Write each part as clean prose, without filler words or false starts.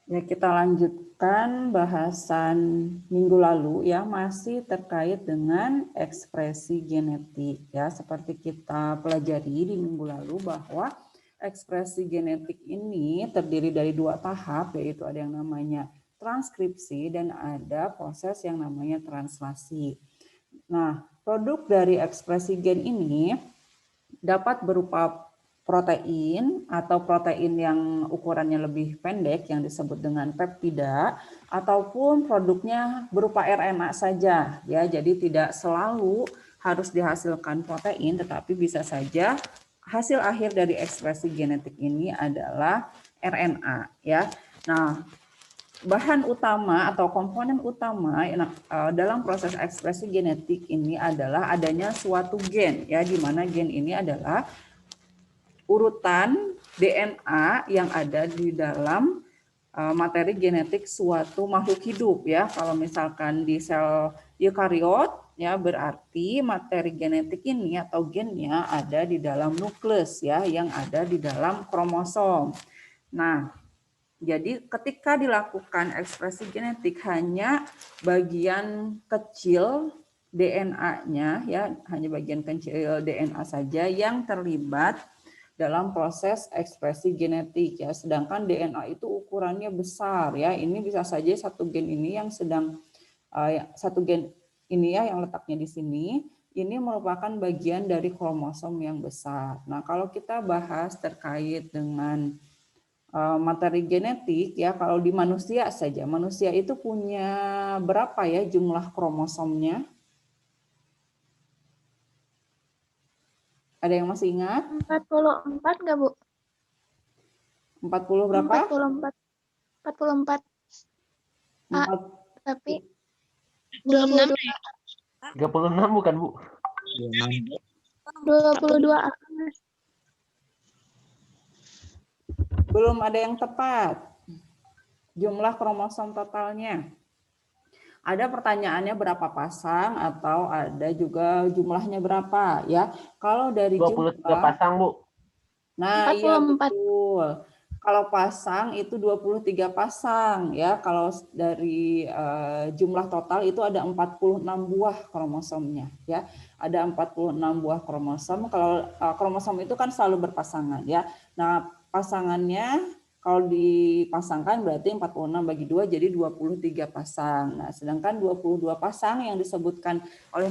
Ya, kita lanjutkan bahasan minggu lalu ya, masih terkait dengan ekspresi genetik ya. Seperti kita pelajari di minggu lalu bahwa ekspresi genetik ini terdiri dari dua tahap, yaitu ada yang namanya transkripsi dan ada proses yang namanya translasi. Nah, produk dari ekspresi gen ini dapat berupa protein atau protein yang ukurannya lebih pendek yang disebut dengan peptida, ataupun produknya berupa RNA saja ya. Jadi tidak selalu harus dihasilkan protein, tetapi bisa saja hasil akhir dari ekspresi genetik ini adalah RNA ya. Nah, bahan utama atau komponen utama dalam proses ekspresi genetik ini adalah adanya suatu gen ya, di mana gen ini adalah urutan DNA yang ada di dalam materi genetik suatu makhluk hidup ya. Kalau misalkan di sel eukariot ya, berarti materi genetik ini atau gennya ada di dalam nukleus ya, yang ada di dalam kromosom. Nah, jadi ketika dilakukan ekspresi genetik hanya bagian kecil DNA-nya ya, hanya bagian kecil DNA saja yang terlibat dalam proses ekspresi genetik ya. Sedangkan DNA itu ukurannya besar ya. Ini bisa saja satu gen ini yang sedang satu gen ini ya yang letaknya di sini, ini merupakan bagian dari kromosom yang besar. Nah, kalau kita bahas terkait dengan materi genetik ya, kalau di manusia saja, manusia itu punya berapa ya jumlah kromosomnya? Ada yang masih ingat? 44 nggak, Bu? 40 berapa? 44. 44. A, 4, tapi 26 22. 36 bukan, Bu? 22 A. belum ada yang tepat. Jumlah kromosom totalnya. Ada pertanyaannya berapa pasang atau ada juga jumlahnya berapa ya. Kalau dari 23 jumlah, pasang, Bu. nah iya 44. betul. Kalau pasang itu 23 pasang ya. Kalau dari jumlah total itu ada 46 buah kromosomnya ya. Ada 46 buah kromosom. Kalau kromosom itu kan selalu berpasangan ya. Nah, pasangannya kalau dipasangkan berarti 46 bagi 2 jadi 23 pasang. Nah, sedangkan 22 pasang yang disebutkan oleh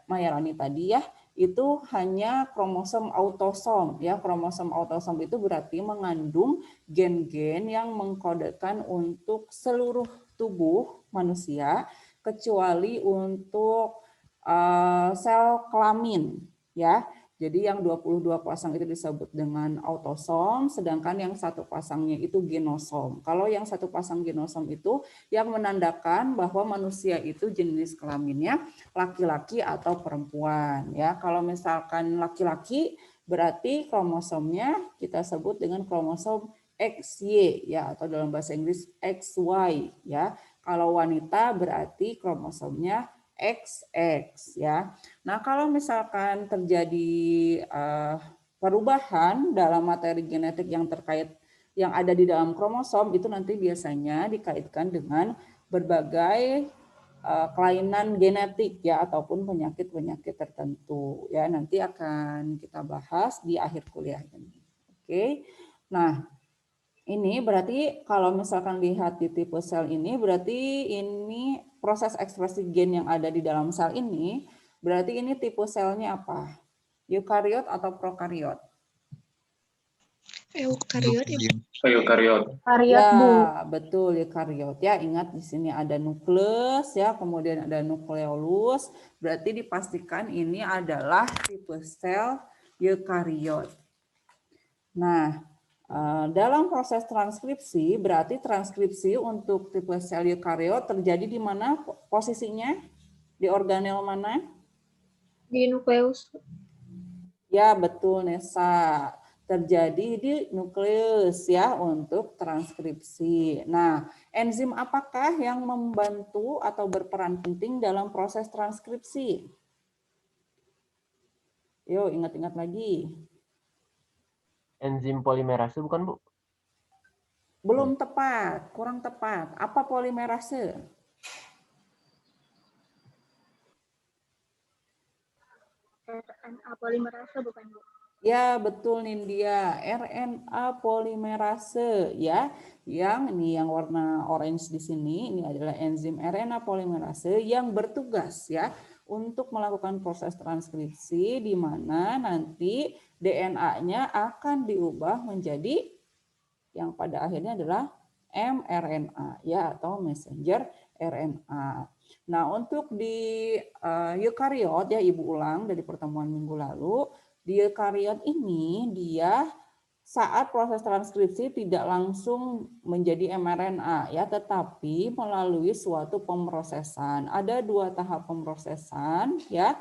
Mayarani tadi ya, itu hanya kromosom autosom ya. Kromosom autosom itu berarti mengandung gen-gen yang mengkodekan untuk seluruh tubuh manusia kecuali untuk sel kelamin ya. Jadi yang 22 pasang itu disebut dengan autosom, sedangkan yang satu pasangnya itu genosom. Kalau yang satu pasang genosom itu yang menandakan bahwa manusia itu jenis kelaminnya laki-laki atau perempuan ya. Kalau misalkan laki-laki berarti kromosomnya kita sebut dengan kromosom XY ya, atau dalam bahasa Inggris XY ya. Kalau wanita berarti kromosomnya XX ya. Nah, kalau misalkan terjadi perubahan dalam materi genetik yang terkait yang ada di dalam kromosom, itu nanti biasanya dikaitkan dengan berbagai kelainan genetik ya, ataupun penyakit-penyakit tertentu ya. Nanti akan kita bahas di akhir kuliah ini. Oke. Nah, ini berarti kalau misalkan lihat di tipe sel ini, berarti ini proses ekspresi gen yang ada di dalam sel ini, berarti ini tipe selnya apa? Eukariot atau prokariot? Eukariot, Ibu. Eukariot. Karyot, Ya, Bu. betul eukariot ya. Ingat di sini ada nukleus ya, kemudian ada nukleolus. Berarti dipastikan ini adalah tipe sel eukariot. Nah, dalam proses transkripsi, berarti transkripsi untuk tipe sel eukariot terjadi di mana posisinya? Di organel mana? Di nukleus. Ya, betul Nesa. Terjadi di nukleus ya untuk transkripsi. Nah, enzim apakah yang membantu atau berperan penting dalam proses transkripsi? Yuk, ingat-ingat lagi. Enzim polimerase bukan, Bu? Belum tepat, kurang tepat. Apa polimerase? RNA polimerase bukan, Bu? Ya, betul Nindya. RNA polimerase ya. Yang ini yang warna orange di sini ini adalah enzim RNA polimerase yang bertugas ya untuk melakukan proses transkripsi di mana nanti DNA-nya akan diubah menjadi yang pada akhirnya adalah mRNA ya atau messenger RNA. Nah, untuk di eukariot ya Ibu ulang dari pertemuan minggu lalu, di eukariot ini dia saat proses transkripsi tidak langsung menjadi mRNA ya, tetapi melalui suatu pemrosesan. Ada 2 tahap pemrosesan ya.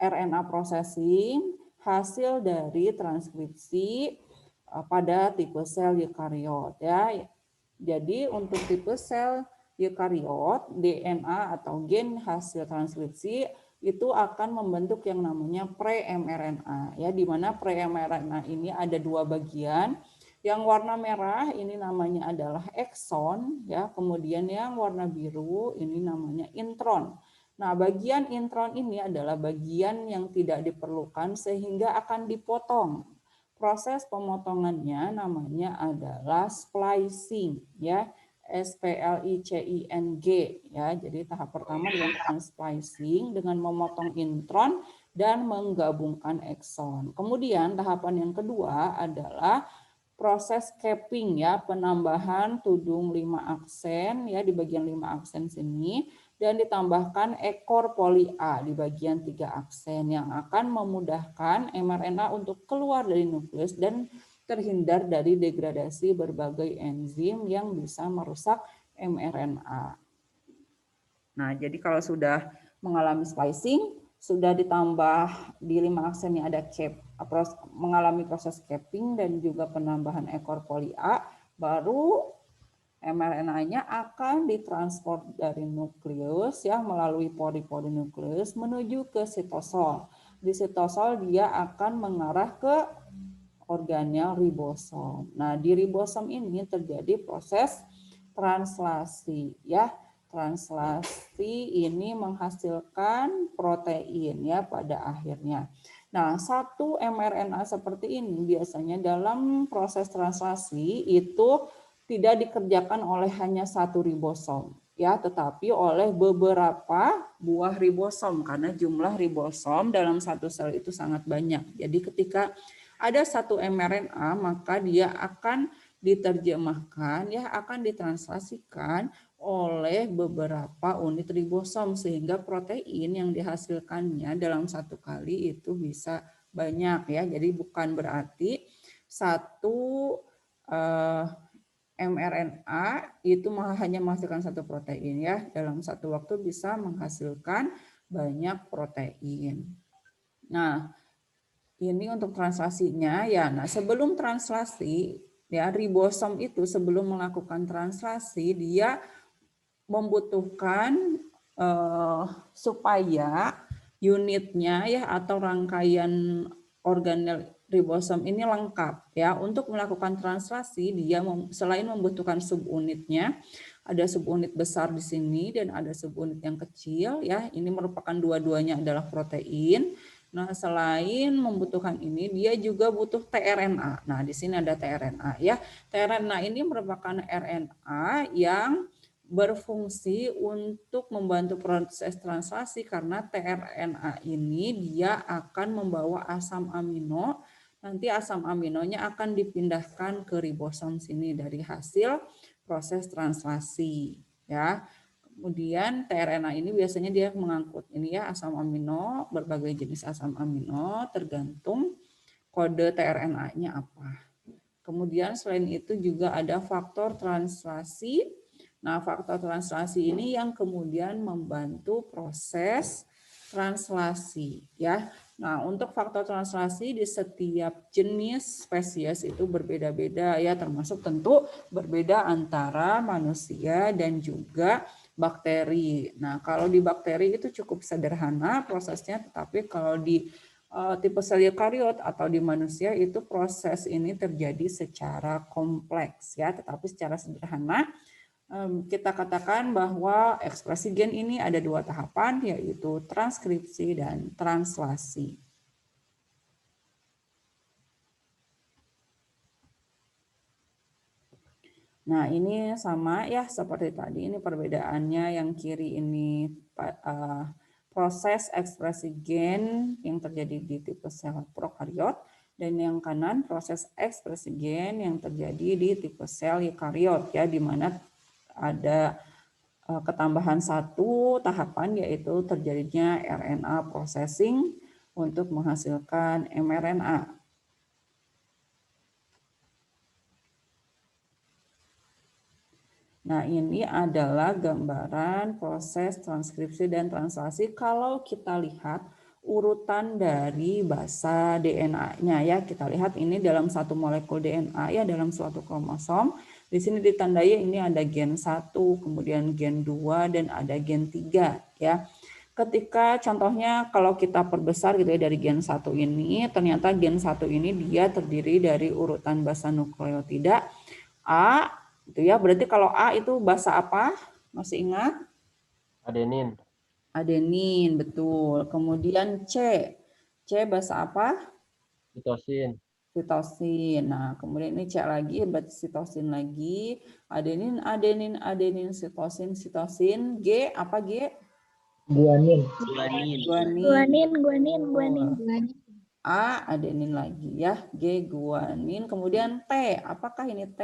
RNA processing hasil dari transkripsi pada tipe sel eukariot ya. Jadi untuk tipe sel eukariot, DNA atau gen hasil transkripsi itu akan membentuk yang namanya pre-mRNA ya, di mana pre-mRNA ini ada 2 bagian. Yang warna merah ini namanya adalah ekson ya, kemudian yang warna biru ini namanya intron. Nah, bagian intron ini adalah bagian yang tidak diperlukan sehingga akan dipotong. Proses pemotongannya namanya adalah splicing ya, SPLICING ya. Jadi tahap pertama dilakukan splicing dengan memotong intron dan menggabungkan ekson. Kemudian tahapan yang kedua adalah proses capping ya, penambahan tudung 5 aksen ya di bagian 5 aksen sini dan ditambahkan ekor poli A di bagian 3 aksen yang akan memudahkan mRNA untuk keluar dari nukleus dan terhindar dari degradasi berbagai enzim yang bisa merusak mRNA. Nah, jadi kalau sudah mengalami splicing, sudah ditambah di 5 aksennya ada cap, mengalami proses capping dan juga penambahan ekor poli A, baru mRNA-nya akan ditransport dari nukleus ya melalui pori-pori nukleus menuju ke sitosol. Di sitosol dia akan mengarah ke organel ribosom. Nah, di ribosom ini terjadi proses translasi ya. Translasi ini menghasilkan protein ya pada akhirnya. Nah, satu mRNA seperti ini biasanya dalam proses translasi itu tidak dikerjakan oleh hanya satu ribosom ya, tetapi oleh beberapa buah ribosom karena jumlah ribosom dalam satu sel itu sangat banyak. Jadi ketika ada satu mRNA maka dia akan diterjemahkan ya, akan ditranslasikan oleh beberapa unit ribosom sehingga protein yang dihasilkannya dalam satu kali itu bisa banyak ya. Jadi bukan berarti satu mRNA itu hanya menghasilkan satu protein ya, dalam satu waktu bisa menghasilkan banyak protein. Nah, ini untuk translasinya ya. Nah, sebelum translasi ya, ribosom itu sebelum melakukan translasi dia membutuhkan supaya unitnya ya atau rangkaian organel ribosom ini lengkap ya. Untuk melakukan translasi dia selain membutuhkan subunitnya, ada subunit besar di sini dan ada subunit yang kecil ya. Ini merupakan dua-duanya adalah protein. Nah, selain membutuhkan ini dia juga butuh tRNA. Nah, di sini ada tRNA ya. tRNA ini merupakan RNA yang berfungsi untuk membantu proses translasi karena tRNA ini dia akan membawa asam amino. Nanti asam aminonya akan dipindahkan ke ribosom sini dari hasil proses translasi ya. Kemudian tRNA ini biasanya dia mengangkut ini ya asam amino, berbagai jenis asam amino tergantung kode tRNA-nya apa. Kemudian selain itu juga ada faktor translasi. Nah, faktor translasi ini yang kemudian membantu proses translasi ya. Nah, untuk faktor translasi di setiap jenis spesies itu berbeda-beda ya, termasuk tentu berbeda antara manusia dan juga bakteri. Nah, kalau di bakteri itu cukup sederhana prosesnya, tetapi kalau di tipe sel eukariot atau di manusia itu proses ini terjadi secara kompleks ya, tetapi secara sederhana kita katakan bahwa ekspresi gen ini ada 2 tahapan, yaitu transkripsi dan translasi. Nah, ini sama ya seperti tadi, ini perbedaannya yang kiri ini proses ekspresi gen yang terjadi di tipe sel prokariot, dan yang kanan proses ekspresi gen yang terjadi di tipe sel eukariot ya, di mana ada ketambahan 1 tahapan, yaitu terjadinya RNA processing untuk menghasilkan mRNA. Nah, ini adalah gambaran proses transkripsi dan translasi kalau kita lihat urutan dari basa DNA-nya ya. Kita lihat ini dalam satu molekul DNA ya, dalam suatu kromosom. Di sini ditandai ini ada gen 1, kemudian gen 2 dan ada gen 3 ya. Ketika contohnya kalau kita perbesar gitu ya dari gen 1 ini, ternyata gen 1 ini dia terdiri dari urutan basa nukleotida A itu ya, berarti kalau A itu basa apa? Masih ingat? Adenin. Adenin, betul. Kemudian C. C basa apa? Sitosin. Sitosin. Nah, kemudian ini C lagi, berarti sitosin lagi. Adenin, adenin, adenin, sitosin, sitosin. G apa G? Guanin. Guanin. Guanin. A, adenin lagi ya. G, guanin. Kemudian T. Apakah ini T?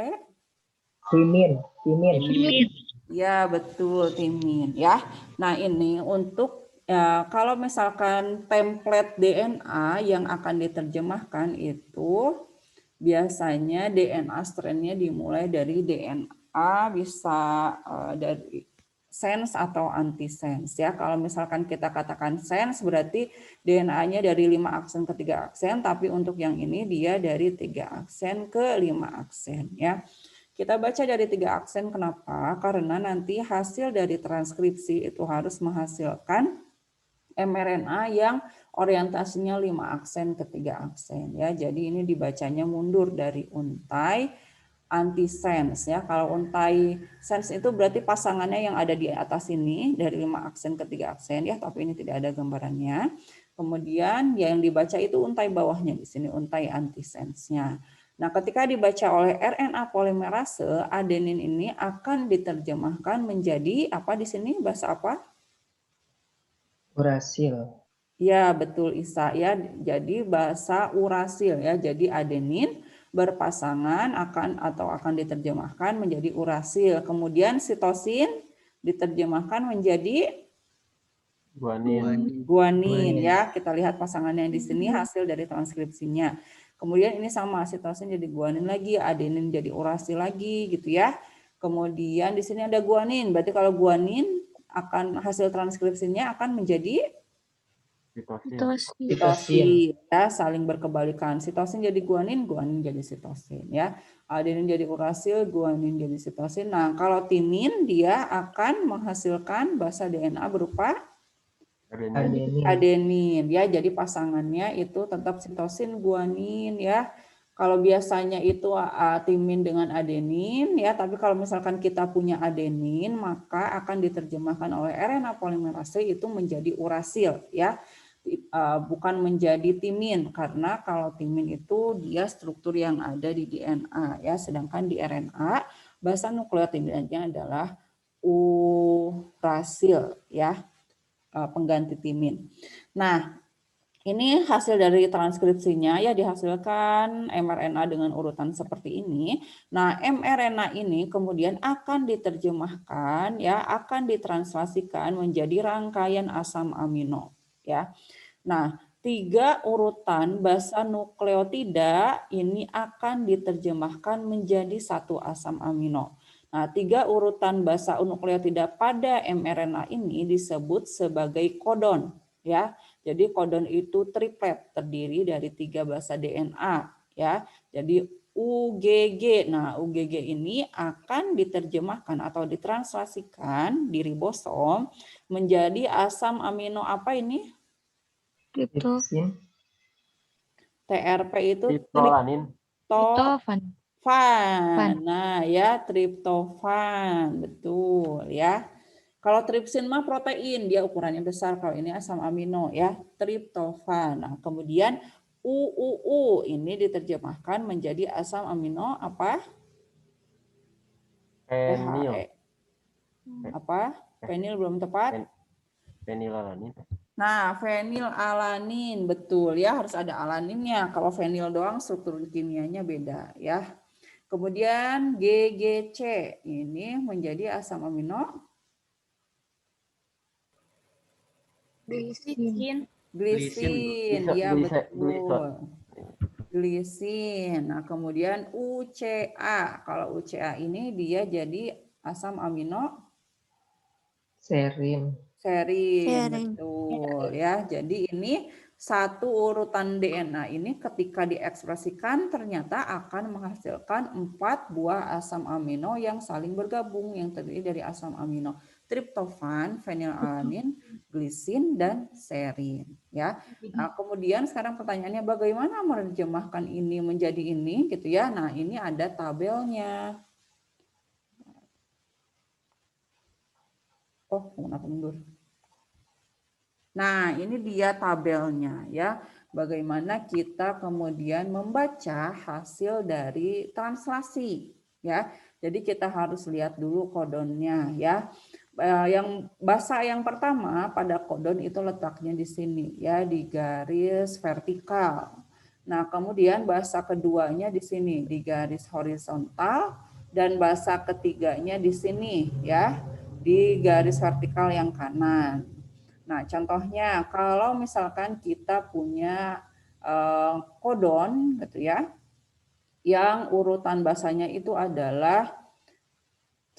Timin. Ya, betul, timin ya. Nah, ini untuk kalau misalkan template DNA yang akan diterjemahkan itu biasanya DNA strain-nya dimulai dari DNA bisa dari sense atau antisense ya. Kalau misalkan kita katakan sense berarti DNA-nya dari 5 aksen ke 3 aksen, tapi untuk yang ini dia dari 3 aksen ke 5 aksen ya. Kita baca dari 3 aksen, kenapa? Karena nanti hasil dari transkripsi itu harus menghasilkan mRNA yang orientasinya 5 aksen ke 3 aksen ya. Jadi ini dibacanya mundur dari untai antisense ya. Kalau untai sense itu berarti pasangannya yang ada di atas ini dari 5 aksen ke 3 aksen ya, tapi ini tidak ada gambarannya. Kemudian yang dibaca itu untai bawahnya di sini, untai antisense-nya. Nah, ketika dibaca oleh RNA polimerase, adenin ini akan diterjemahkan menjadi apa di sini? Bahasa apa? Urasil. Ya, betul Isa ya. Jadi bahasa urasil ya. Jadi adenin berpasangan akan diterjemahkan menjadi urasil. Kemudian sitosin diterjemahkan menjadi guanin ya. Kita lihat pasangannya di sini hasil dari transkripsinya. Kemudian ini sama, sitosin jadi guanin lagi, adenin jadi urasil lagi gitu ya. Kemudian di sini ada guanin, berarti kalau guanin akan hasil transkripsinya akan menjadi sitosin ya, saling berkebalikan. Sitosin jadi guanin, guanin jadi sitosin ya. Adenin jadi urasil, guanin jadi sitosin. Nah, kalau timin dia akan menghasilkan basa DNA berupa adenin ya, jadi pasangannya itu tetap sitosin guanin ya. Kalau biasanya itu timin dengan adenin ya, tapi kalau misalkan kita punya adenin maka akan diterjemahkan oleh RNA polimerase itu menjadi urasil ya, bukan menjadi timin, karena kalau timin itu dia struktur yang ada di DNA ya, sedangkan di RNA basa nukleotidanya adalah urasil ya, pengganti timin. Nah, ini hasil dari transkripsinya ya, dihasilkan mRNA dengan urutan seperti ini. Nah, mRNA ini kemudian akan diterjemahkan ya, akan ditranslasikan menjadi rangkaian asam amino ya. Nah, 3 urutan basa nukleotida ini akan diterjemahkan menjadi 1 asam amino. Nah, 3 urutan basa nukleotida pada mRNA ini disebut sebagai kodon ya. Jadi kodon itu triplet, terdiri dari 3 basa DNA ya. Jadi UGG. Nah, UGG ini akan diterjemahkan atau ditranslasikan di ribosom menjadi asam amino apa ini? Tripsin. TRP itu Triptolanin. triptofan. Triptofan. Nah, ya triptofan, betul ya. Kalau tripsin mah protein, dia ukurannya besar. Kalau ini asam amino ya, triptofan. Nah, kemudian UUU ini diterjemahkan menjadi asam amino apa? Fenil. PHE. Apa? Fenil belum tepat. Fenilalanin. Nah, fenilalanin, betul ya, harus ada alaninnya. Kalau fenil doang struktur kimianya beda ya. Kemudian GGC ini menjadi asam amino Glisin. glisin, ya betul. Glisin. Nah, kemudian UCA. Kalau UCA ini dia jadi asam amino Serin. serin, betul ya. Jadi ini satu urutan DNA ini ketika diekspresikan ternyata akan menghasilkan 4 buah asam amino yang saling bergabung yang terdiri dari asam amino triptofan, fenilalanin, glisin dan serin ya. Nah, kemudian sekarang pertanyaannya bagaimana menerjemahkan ini menjadi ini gitu ya. Nah, ini ada tabelnya. Oh, kenapa mundur? Nah, ini dia tabelnya ya. Bagaimana kita kemudian membaca hasil dari translasi ya. Jadi kita harus lihat dulu kodonnya ya. Yang bahasa yang pertama pada kodon itu letaknya di sini ya, di garis vertikal. Nah, kemudian bahasa keduanya di sini di garis horizontal dan bahasa ketiganya di sini ya, di garis vertikal yang kanan. Nah, contohnya kalau misalkan kita punya kodon gitu ya, yang urutan bahasanya itu adalah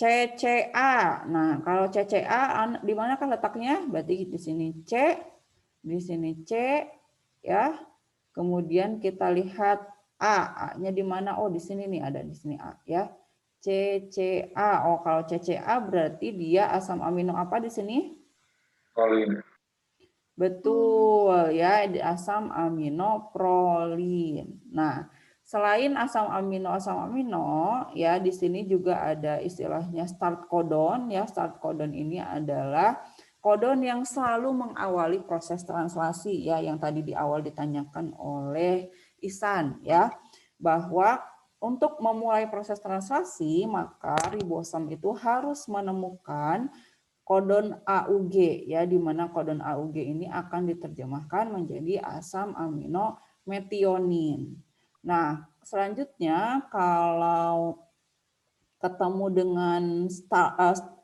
CCA. Nah, kalau CCA di manakah letaknya? Berarti di sini C, di sini C ya. Kemudian kita lihat A-nya di mana? Oh, di sini nih, ada di sini A ya. CCA. Oh, kalau CCA berarti dia asam amino apa di sini? Kolin. Betul ya, asam amino prolin. Nah, selain asam amino ya di sini juga ada istilahnya start codon ya. Start codon ini adalah kodon yang selalu mengawali proses translasi ya, yang tadi di awal ditanyakan oleh Ihsan ya, bahwa untuk memulai proses translasi maka ribosom itu harus menemukan kodon AUG ya, di mana kodon AUG ini akan diterjemahkan menjadi asam amino metionin. Nah, selanjutnya kalau ketemu dengan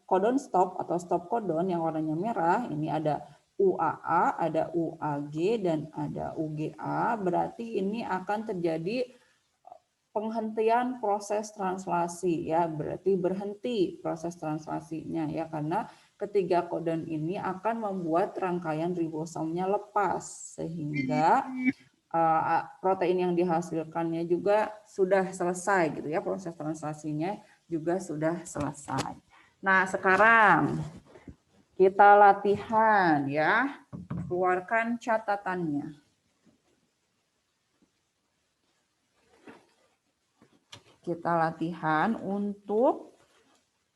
kodon stop atau stop kodon yang warnanya merah, ini ada UAA, ada UAG dan ada UGA, berarti ini akan terjadi penghentian proses translasi ya, berarti berhenti proses translasinya ya, karena ketiga kodon ini akan membuat rangkaian ribosomnya lepas sehingga protein yang dihasilkannya juga sudah selesai gitu ya, proses translasinya juga sudah selesai. Nah, sekarang kita latihan ya, keluarkan catatannya. Kita latihan untuk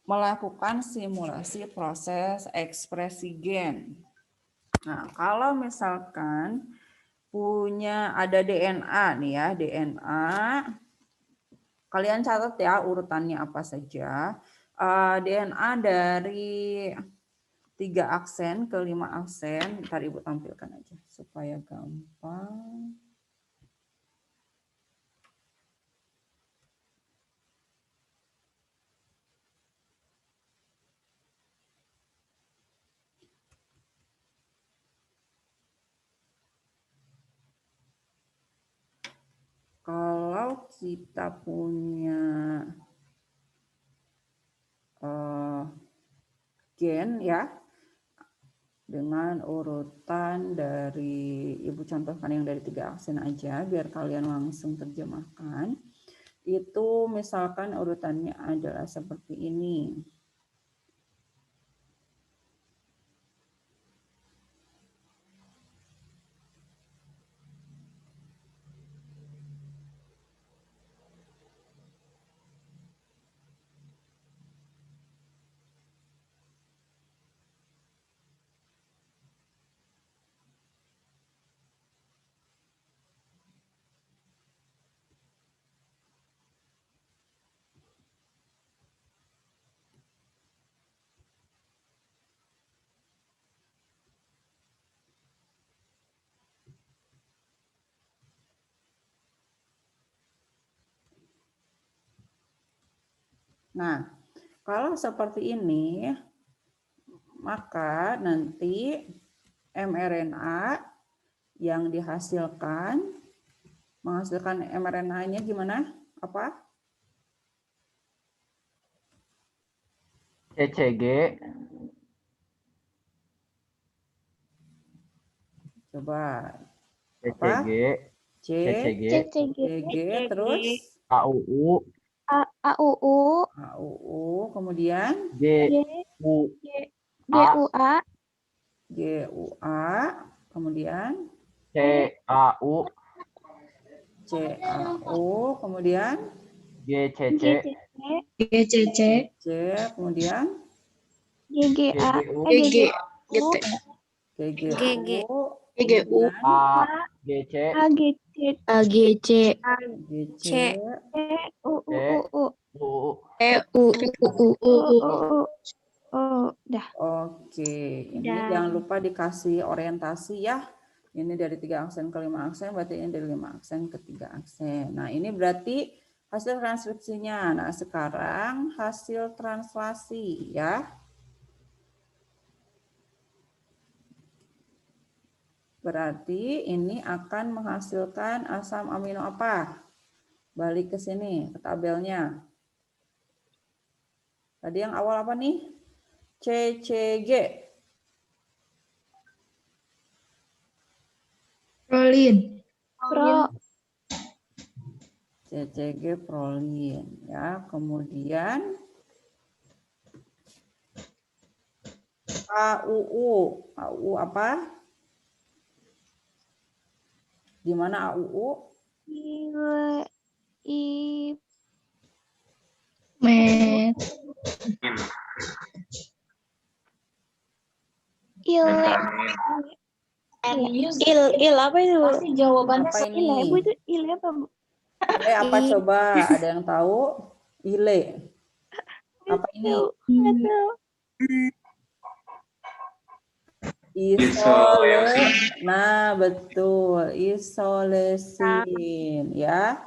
melakukan simulasi proses ekspresi gen. Nah, kalau misalkan punya ada DNA nih ya, DNA, kalian catat ya urutannya apa saja. DNA dari 3 aksen ke 5 aksen, ntar Ibu tampilkan aja supaya gampang. Kalau kita punya gen ya, dengan urutan dari, Ibu contohkan yang dari 3 aksen aja, biar kalian langsung terjemahkan. Itu misalkan urutannya adalah seperti ini. Nah, kalau seperti ini, maka nanti mRNA yang menghasilkan mRNA-nya gimana? Apa? CCG. Coba CCG. C, CCG. CCG. CG, terus AUU. AUU. AUU, kemudian G. GUA. GUA. GUA, kemudian CAU. CAU, kemudian GCC. GCC. C, kemudian GGA. GGU. GGU. GGU, GGU. kemudian AGC. AGC. AGC. GC, UUU. UU. Dah. Oke, ini Dan- jangan lupa dikasih orientasi ya. Ini dari 3 aksen ke 5 aksen, berarti ini dari 5 aksen ke 3 aksen. Nah, ini berarti hasil transkripsinya. Nah, sekarang hasil translasi ya. Berarti ini akan menghasilkan asam amino apa? Balik ke sini, ke tabelnya. Tadi yang awal apa nih? CCG. Prolin. CCG prolin ya. Kemudian AUU. AUU apa? Di mana AUU? Met. Il apa itu? Pasti jawabannya Apa ini? Ibu itu il apa, Bu? Ile apa coba? Ada yang tahu? Ile. Apa ini? Nggak tahu. Nah, betul. Isolesin ya.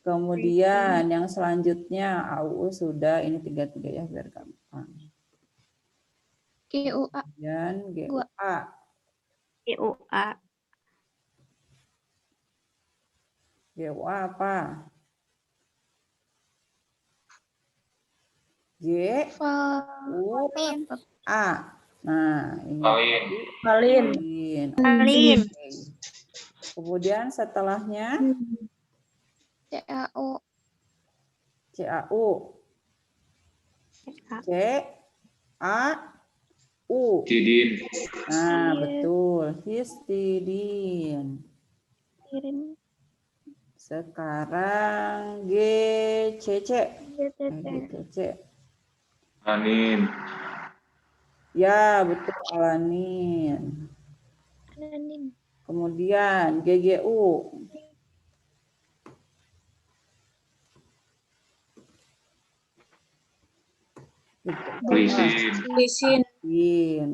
Kemudian yang selanjutnya AUU sudah, ini 3 ya biar gampang. GUA. Kemudian GUA. GUA. GUA apa? G U A. Nah, ini Prolin. Alin. Kemudian setelahnya CAU. CAU. C A U. Nah, betul. Histidin. Sekarang GCC. GCC. Anin. Ya, betul alanin. Kemudian GGU. Glisin. Glisin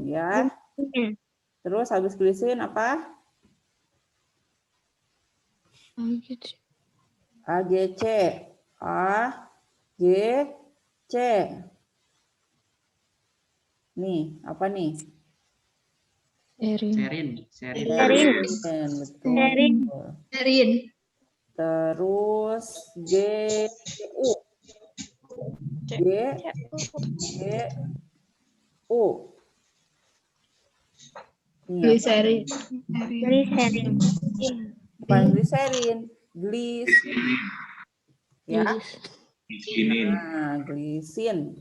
ya. Terus habis glisin apa? AGC. AGC. Nih, apa nih? Serin. Betul. Serin. Terus GU. GU. Gliserin. Bukan gliserin, glisin. Ya. Nah, glisin.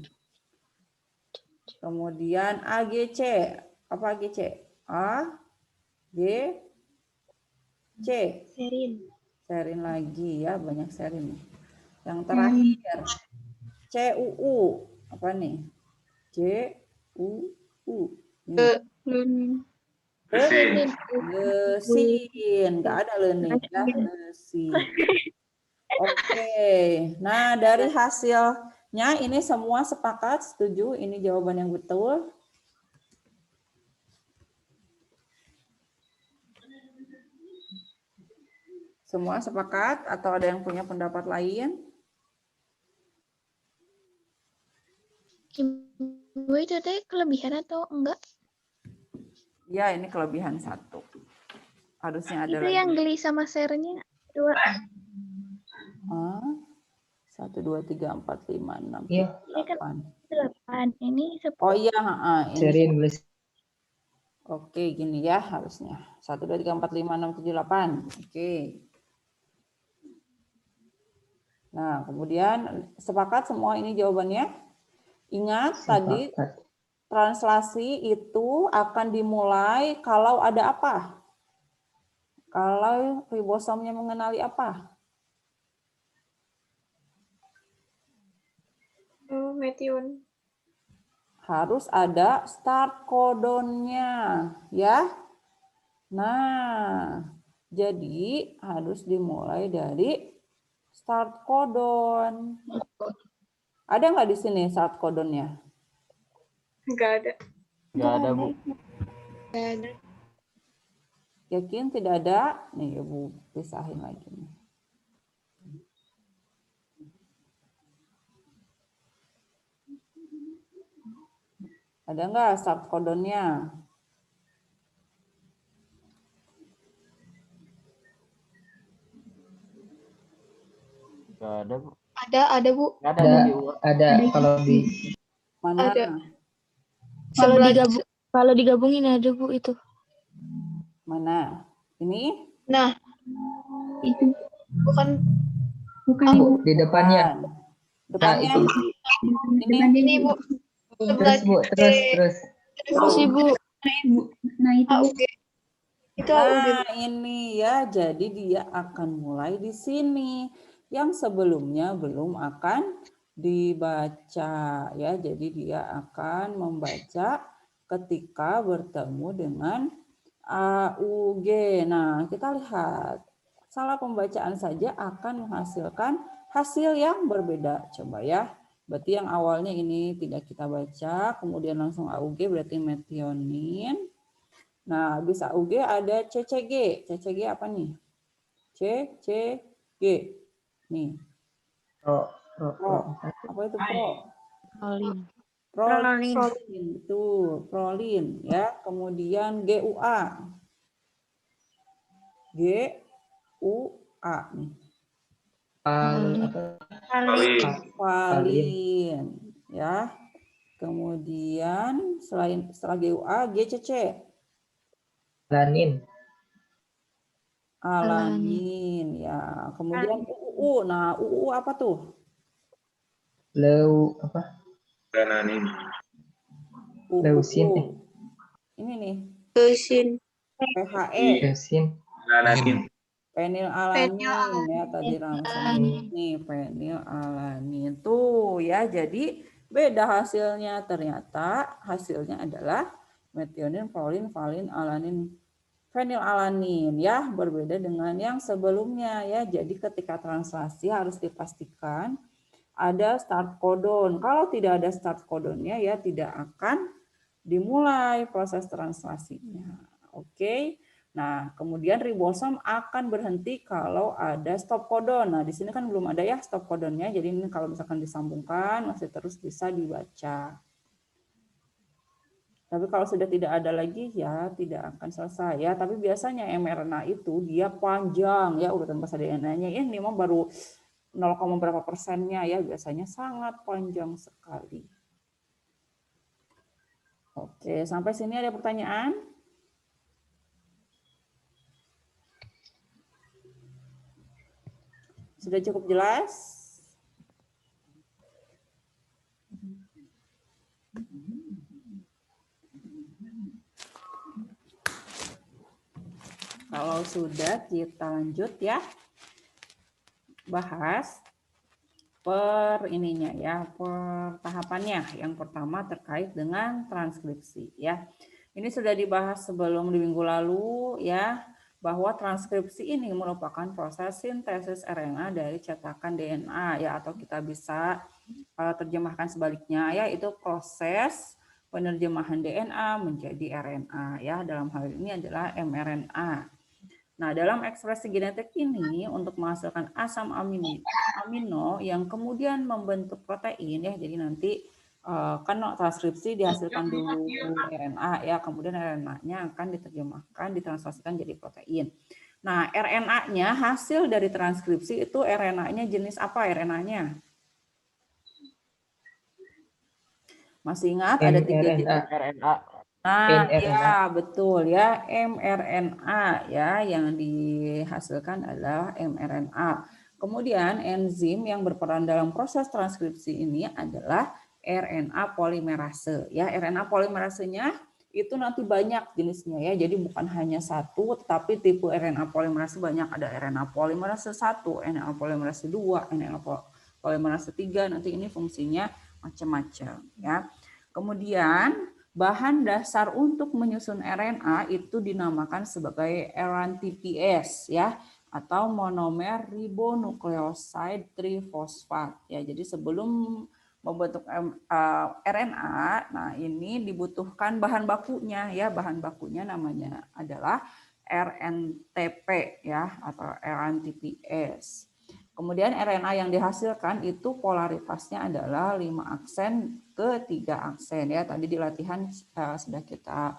Kemudian AGC. Apa AGC? A G C. Serin lagi ya, banyak serin. Yang terakhir CUU. Apa nih? CUU. Lesin. Enggak ada lenin ya, lesin. Oke. Nah, dari hasilnya ini semua sepakat, setuju, ini jawaban yang betul. Semua sepakat atau ada yang punya pendapat lain? Ibu itu teh kelebihan atau enggak? Ya, ini kelebihan 1. Harusnya ada Itu lagi. yang geli sama sernya 2. 1, 2, 3, 4, 5, 6, Iya. 7, 8. 8. Ini 10. Oh iya, ini. Seri Inggris. Oke, gini ya harusnya. 1, 2, 3, 4, 5, 6, 7, 8. Oke. Nah, kemudian sepakat semua ini jawabannya? Ingat tadi Sepakat. translasi itu akan dimulai kalau ada apa? Kalau ribosomnya mengenali apa? Metion. Harus ada start codonnya, ya. Nah, jadi harus dimulai dari start codon. Ada nggak di sini start codonnya? Enggak ada. Nggak ada, Bu. Enggak ada. Yakin tidak ada? Nih, Ibu pisahin lagi nih. Ada nggak start codonnya? Nggak ada, Bu. Ada Bu. Nggak ada, Ada, Bu, di UA. ada kalau di Mana? Ada. Kalau digabungin ada Bu itu. Mana? Ini? Nah, itu bukan Bu, di depannya. Depannya? itu. Ini? Bu. Terus Bu, terus. Terus Ibu. Nah, itu AUG. Itu AUG. Nah, ini ya. Jadi dia akan mulai di sini. Yang sebelumnya belum akan dibaca ya. Jadi dia akan membaca ketika bertemu dengan AUG. Nah, kita lihat. Salah pembacaan saja akan menghasilkan hasil yang berbeda. Coba ya. Berarti yang awalnya ini tidak kita baca, kemudian langsung AUG berarti metionin. Nah, habis AUG ada CCG. CCG apa nih? CCG. Nih. Pro. Apa itu pro? Prolin. Prolin. Betul, prolin ya. Kemudian GUA. GUA nih. Valin ya. Kemudian setelah GUA GCC. Alanin ya. Kemudian UU. Nah, UU apa tuh? Gananin. Leusin. Ini nih. Leusin. PHE. Leusin. Gananin. Fenilalanin ya tadi langsung nih fenilalanin tuh ya. Jadi beda hasilnya, ternyata hasilnya adalah metionin, prolin, valin, alanin, fenilalanin ya, berbeda dengan yang sebelumnya ya. Jadi ketika translasi harus dipastikan ada start codon. Kalau tidak ada start codonnya ya tidak akan dimulai proses translasinya. Oke. Nah, kemudian ribosom akan berhenti kalau ada stop codon. Nah, di sini kan belum ada ya stop codonnya. Jadi ini kalau misalkan disambungkan masih terus bisa dibaca. Tapi kalau sudah tidak ada lagi ya tidak akan selesai ya. Tapi biasanya mRNA itu dia panjang ya urutan masa DNA-nya. Ini memang baru 0, berapa persennya ya, biasanya sangat panjang sekali. Oke, sampai sini ada pertanyaan? Sudah cukup jelas? Kalau sudah, kita lanjut ya. Bahas per ininya ya, per tahapannya. Yang pertama terkait dengan transkripsi ya. Ini sudah dibahas sebelum di minggu lalu ya, bahwa transkripsi ini merupakan proses sintesis RNA dari cetakan DNA ya, atau kita bisa terjemahkan sebaliknya ya, itu proses penerjemahan DNA menjadi RNA ya, dalam hal ini adalah mRNA. Nah, dalam ekspresi genetik ini untuk menghasilkan asam amino yang kemudian membentuk protein ya, jadi nanti kan transkripsi dihasilkan dulu RNA ya, kemudian RNA-nya akan diterjemahkan, ditranslasikan jadi protein. Nah, RNA-nya hasil dari transkripsi itu RNA-nya jenis apa RNA-nya? Masih ingat ada 3 jenis RNA. Nah, mRNA. ya betul ya, mRNA ya, yang dihasilkan adalah mRNA. Kemudian enzim yang berperan dalam proses transkripsi ini adalah RNA polimerase. Ya, RNA polimerasenya itu nanti banyak jenisnya ya. Jadi bukan hanya satu, tetapi tipe RNA polimerase banyak. Ada RNA polimerase 1, RNA polimerase 2, RNA polimerase 3. Nanti ini fungsinya macam-macam ya. Kemudian bahan dasar untuk menyusun RNA itu dinamakan sebagai RNTPS ya, atau monomer ribonukleoside trifosfat ya. Jadi sebelum membentuk RNA, nah ini dibutuhkan bahan bakunya ya. Bahan bakunya namanya adalah RNTP ya, atau RNTPS. Kemudian RNA yang dihasilkan itu polaritasnya adalah 5 aksen ke 3 aksen ya. Tadi di latihan sudah kita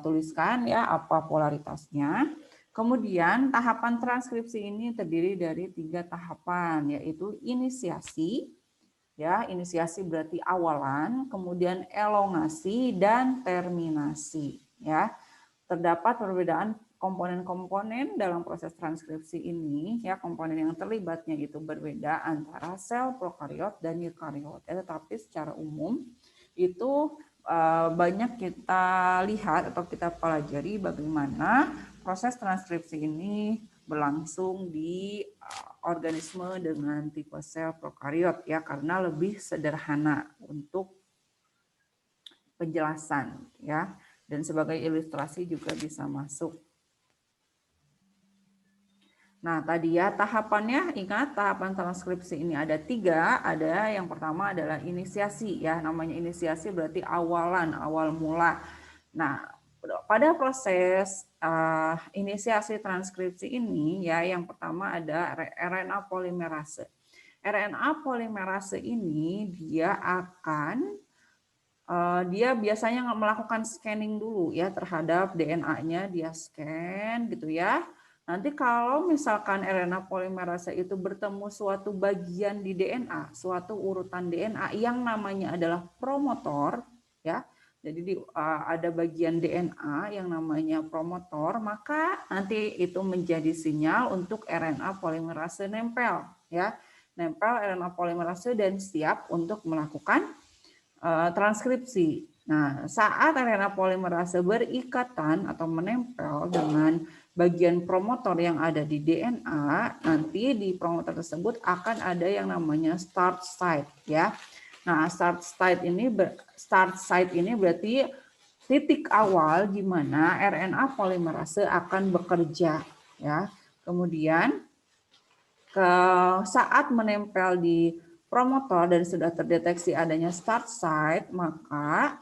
tuliskan ya apa polaritasnya. Kemudian tahapan transkripsi ini terdiri dari 3 tahapan, yaitu inisiasi ya. Inisiasi berarti awalan, kemudian elongasi dan terminasi ya. Terdapat perbedaan komponen-komponen dalam proses transkripsi ini ya. Komponen yang terlibatnya itu berbeda antara sel prokariot dan eukariot ya, tetapi secara umum itu banyak kita lihat atau kita pelajari bagaimana proses transkripsi ini berlangsung di organisme dengan tipe sel prokariot ya, karena lebih sederhana untuk penjelasan ya, dan sebagai ilustrasi juga bisa masuk. Nah, tadi ya tahapannya, ingat tahapan transkripsi ini ada 3. Ada yang pertama adalah inisiasi ya, namanya inisiasi berarti awalan, awal mula. Nah, pada proses inisiasi transkripsi ini ya, yang pertama ada RNA polimerase. RNA polimerase ini dia biasanya melakukan scanning dulu ya terhadap DNA-nya, dia scan gitu ya. Nanti kalau misalkan RNA polimerase itu bertemu suatu bagian di DNA, suatu urutan DNA yang namanya adalah promotor ya. Jadi ada bagian DNA yang namanya promotor, maka nanti itu menjadi sinyal untuk RNA polimerase nempel ya. Nempel RNA polimerase dan siap untuk melakukan transkripsi. Nah, saat RNA polimerase berikatan atau menempel dengan bagian promotor yang ada di DNA, nanti di promotor tersebut akan ada yang namanya start site ya. Nah, start site ini berarti titik awal di mana RNA polimerase akan bekerja ya. Kemudian saat menempel di promotor dan sudah terdeteksi adanya start site, maka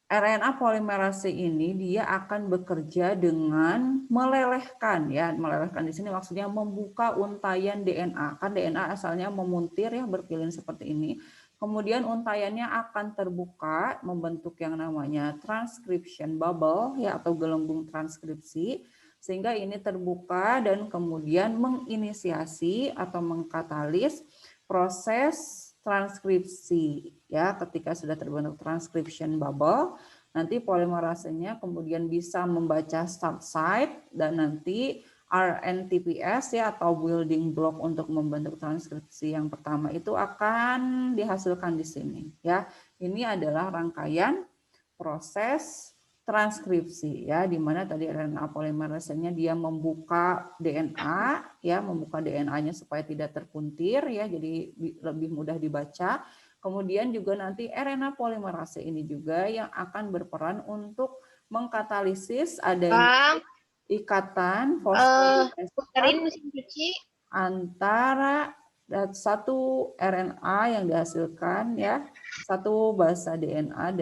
RNA polimerase ini dia akan bekerja dengan melelehkan ya. Melelehkan di sini maksudnya membuka untayan DNA. Kan DNA asalnya memuntir ya, berpilin seperti ini. Kemudian untayannya akan terbuka membentuk yang namanya transcription bubble ya, atau gelembung transkripsi, sehingga ini terbuka dan kemudian menginisiasi atau mengkatalis proses transkripsi ya. Ketika sudah terbentuk transcription bubble, nanti polimerasenya kemudian bisa membaca start site, dan nanti RNTPS ya, atau building block untuk membentuk transkripsi yang pertama itu akan dihasilkan di sini ya. Ini adalah rangkaian proses transkripsi ya, di mana tadi RNA polimerasenya dia membuka DNA ya, membuka DNA-nya supaya tidak terpuntir ya, jadi lebih mudah dibaca. Kemudian juga nanti RNA polimerase ini juga yang akan berperan untuk mengkatalisis adanya ikatan fosfodiester antara satu RNA yang dihasilkan ya, satu basa DNA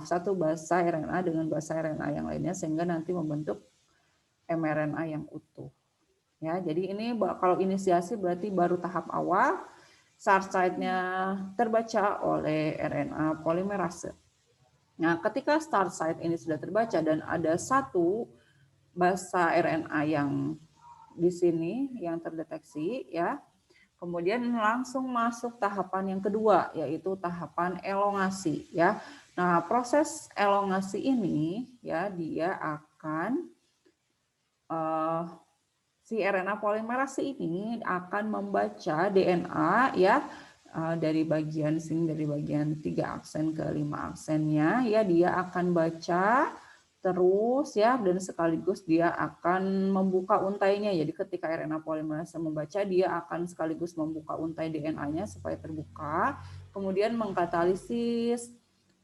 satu basa RNA dengan basa RNA yang lainnya, sehingga nanti membentuk mRNA yang utuh ya. Jadi ini kalau inisiasi berarti baru tahap awal. start site-nya terbaca oleh RNA polimerase. Nah, ketika start site ini sudah terbaca dan ada satu basa RNA yang di sini yang terdeteksi, ya, kemudian langsung masuk tahapan yang kedua, yaitu tahapan elongasi, ya. Nah, proses elongasi ini, ya, dia akan si RNA polimerase ini akan membaca DNA, ya, dari bagian 3 aksen ke 5 aksennya, ya, dia akan baca terus, ya, dan sekaligus dia akan membuka untainya. Jadi ketika RNA polimerase membaca, dia akan sekaligus membuka untai DNA-nya supaya terbuka, kemudian mengkatalisis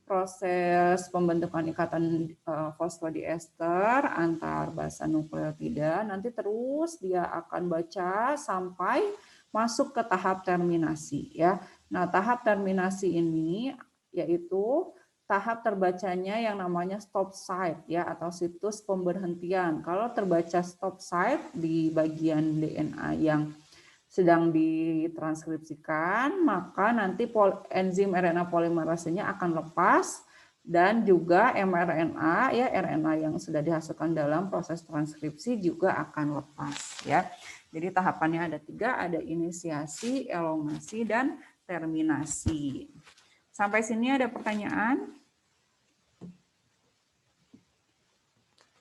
proses pembentukan ikatan fosfodiester antar basa nukleotida. Nanti terus dia akan baca sampai masuk ke tahap terminasi, ya. Nah, tahap terminasi ini yaitu tahap terbacanya yang namanya stop site, ya, atau situs pemberhentian. Kalau terbaca stop site di bagian DNA yang sedang ditranskripsikan, maka nanti enzim RNA polimerasenya akan lepas dan juga mRNA, ya, RNA yang sudah dihasilkan dalam proses transkripsi juga akan lepas, ya. Jadi tahapannya ada 3, ada inisiasi, elongasi, dan terminasi. Sampai sini ada pertanyaan?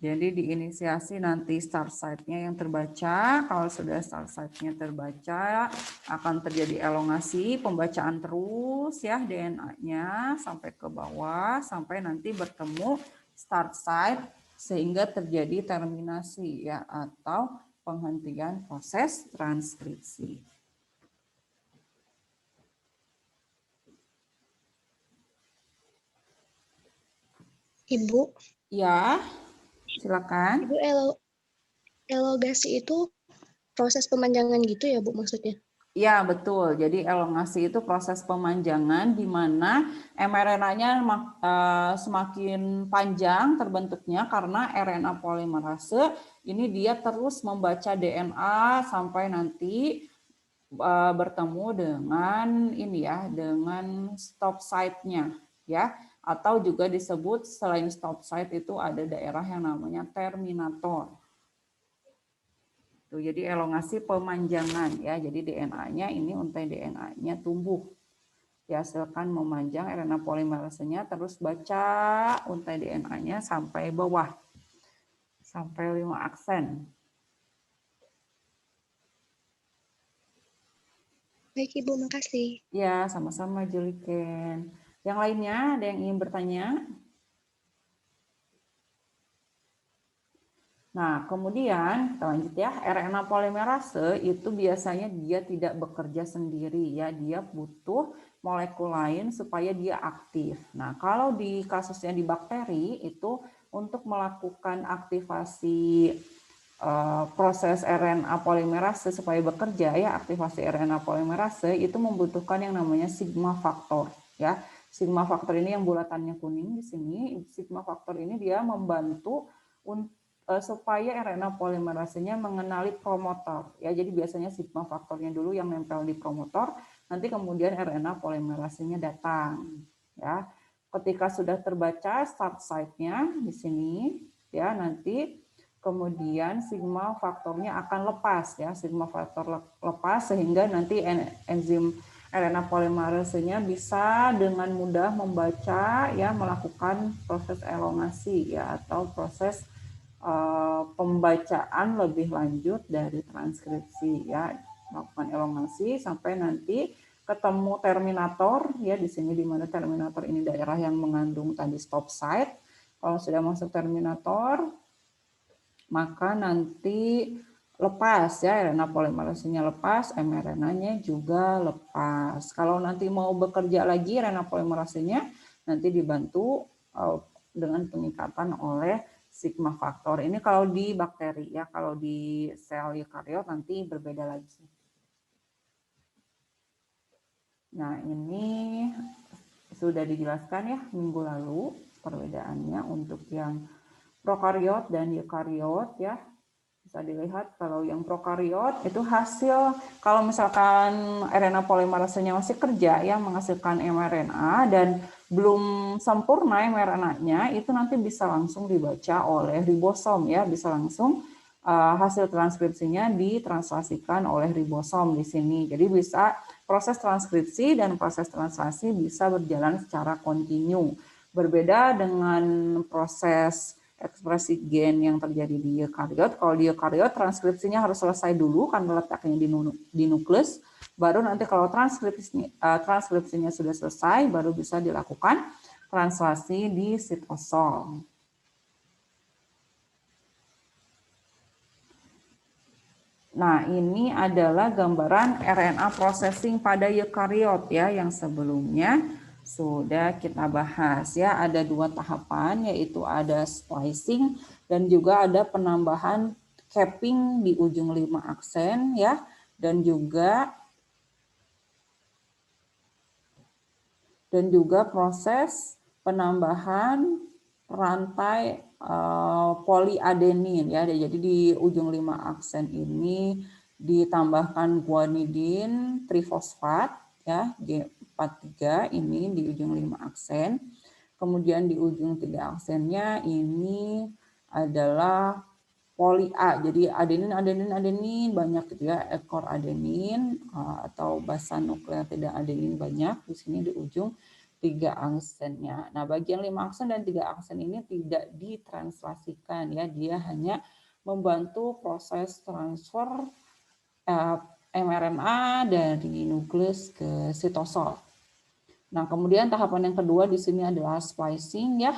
Jadi diinisiasi nanti start site-nya yang terbaca. Kalau sudah start site-nya terbaca, akan terjadi elongasi, pembacaan terus, ya, DNA-nya sampai ke bawah, sampai nanti bertemu start site sehingga terjadi terminasi, ya, atau penghentian proses transkripsi. Ibu. Ya. Silakan. Ibu, elongasi itu proses pemanjangan gitu ya, Bu, maksudnya? Ya, betul. Jadi elongasi itu proses pemanjangan di mana mRNA-nya semakin panjang terbentuknya karena RNA polimerase ini dia terus membaca DNA sampai nanti bertemu dengan ini, ya, dengan stop site-nya, ya. Atau juga disebut selain stop site itu ada daerah yang namanya terminator. Tuh, jadi elongasi pemanjangan, ya. Jadi DNA-nya ini untai DNA-nya tumbuh. Dihasilkan memanjang RNA polimerasenya terus baca untai DNA-nya sampai bawah. Sampai 5 aksen. Baik, Ibu, makasih. Ya, sama-sama Juliken. Yang lainnya ada yang ingin bertanya? Nah, kemudian kita lanjut, ya. RNA polimerase itu biasanya dia tidak bekerja sendiri, ya. Dia butuh molekul lain supaya dia aktif. Nah, kalau di kasusnya di bakteri itu untuk melakukan aktivasi proses RNA polimerase supaya bekerja, ya, aktivasi RNA polimerase itu membutuhkan yang namanya sigma faktor, ya. Sigma faktor ini yang bulatannya kuning di sini. Sigma faktor ini dia membantu supaya RNA polimerasenya mengenali promotor, ya. Jadi biasanya sigma faktornya dulu yang nempel di promotor, nanti kemudian RNA polimerasenya datang, ya. Ketika sudah terbaca start site-nya di sini, ya, nanti kemudian sigma faktornya akan lepas, ya. Sigma faktor lepas sehingga nanti enzim RNA polimerasenya bisa dengan mudah membaca, ya, melakukan proses elongasi, ya, atau proses pembacaan lebih lanjut dari transkripsi, ya, melakukan elongasi sampai nanti ketemu terminator, ya, di sini di mana terminator ini daerah yang mengandung tadi stop site. Kalau sudah masuk terminator, maka nanti lepas, ya, RNA polimerasenya lepas, mRNA-nya juga lepas. Kalau nanti mau bekerja lagi RNA polimerasenya nanti dibantu dengan pengikatan oleh sigma faktor. Ini kalau di bakteri, ya. Kalau di sel eukariot nanti berbeda lagi. Nah, ini sudah dijelaskan, ya, minggu lalu perbedaannya untuk yang prokariot dan eukariot, ya. Bisa dilihat kalau yang prokariot itu hasil, kalau misalkan RNA polimerasenya masih kerja ya menghasilkan mRNA dan belum sempurna mRNA-nya, itu nanti bisa langsung dibaca oleh ribosom ya, bisa langsung hasil transkripsinya ditranslasikan oleh ribosom di sini. Jadi bisa proses transkripsi dan proses translasi bisa berjalan secara kontinu. Berbeda dengan proses ekspresi gen yang terjadi di eukariot. Kalau di eukariot transkripsinya harus selesai dulu karena letaknya di nukleus. Baru nanti kalau transkripsinya sudah selesai, baru bisa dilakukan translasi di sitosol. Nah, ini adalah gambaran RNA processing pada eukariot ya, yang sebelumnya sudah kita bahas ya. Ada 2 tahapan, yaitu ada splicing dan juga ada penambahan capping di ujung 5 aksen ya, dan juga proses penambahan rantai poliadenin ya. Jadi di ujung 5 aksen ini ditambahkan guanidin trifosfat ya, G43 ini di ujung 5 aksen. Kemudian di ujung 3 aksennya ini adalah poli A. Jadi adenin banyak gitu ya, ekor adenin atau basa nukleotida adenin banyak di sini di ujung 3 aksennya. Nah, bagian 5 aksen dan 3 aksen ini tidak ditranslasikan ya, dia hanya membantu proses transfer mRNA dari nukleus ke sitosol. Nah, kemudian tahapan yang kedua di sini adalah splicing ya,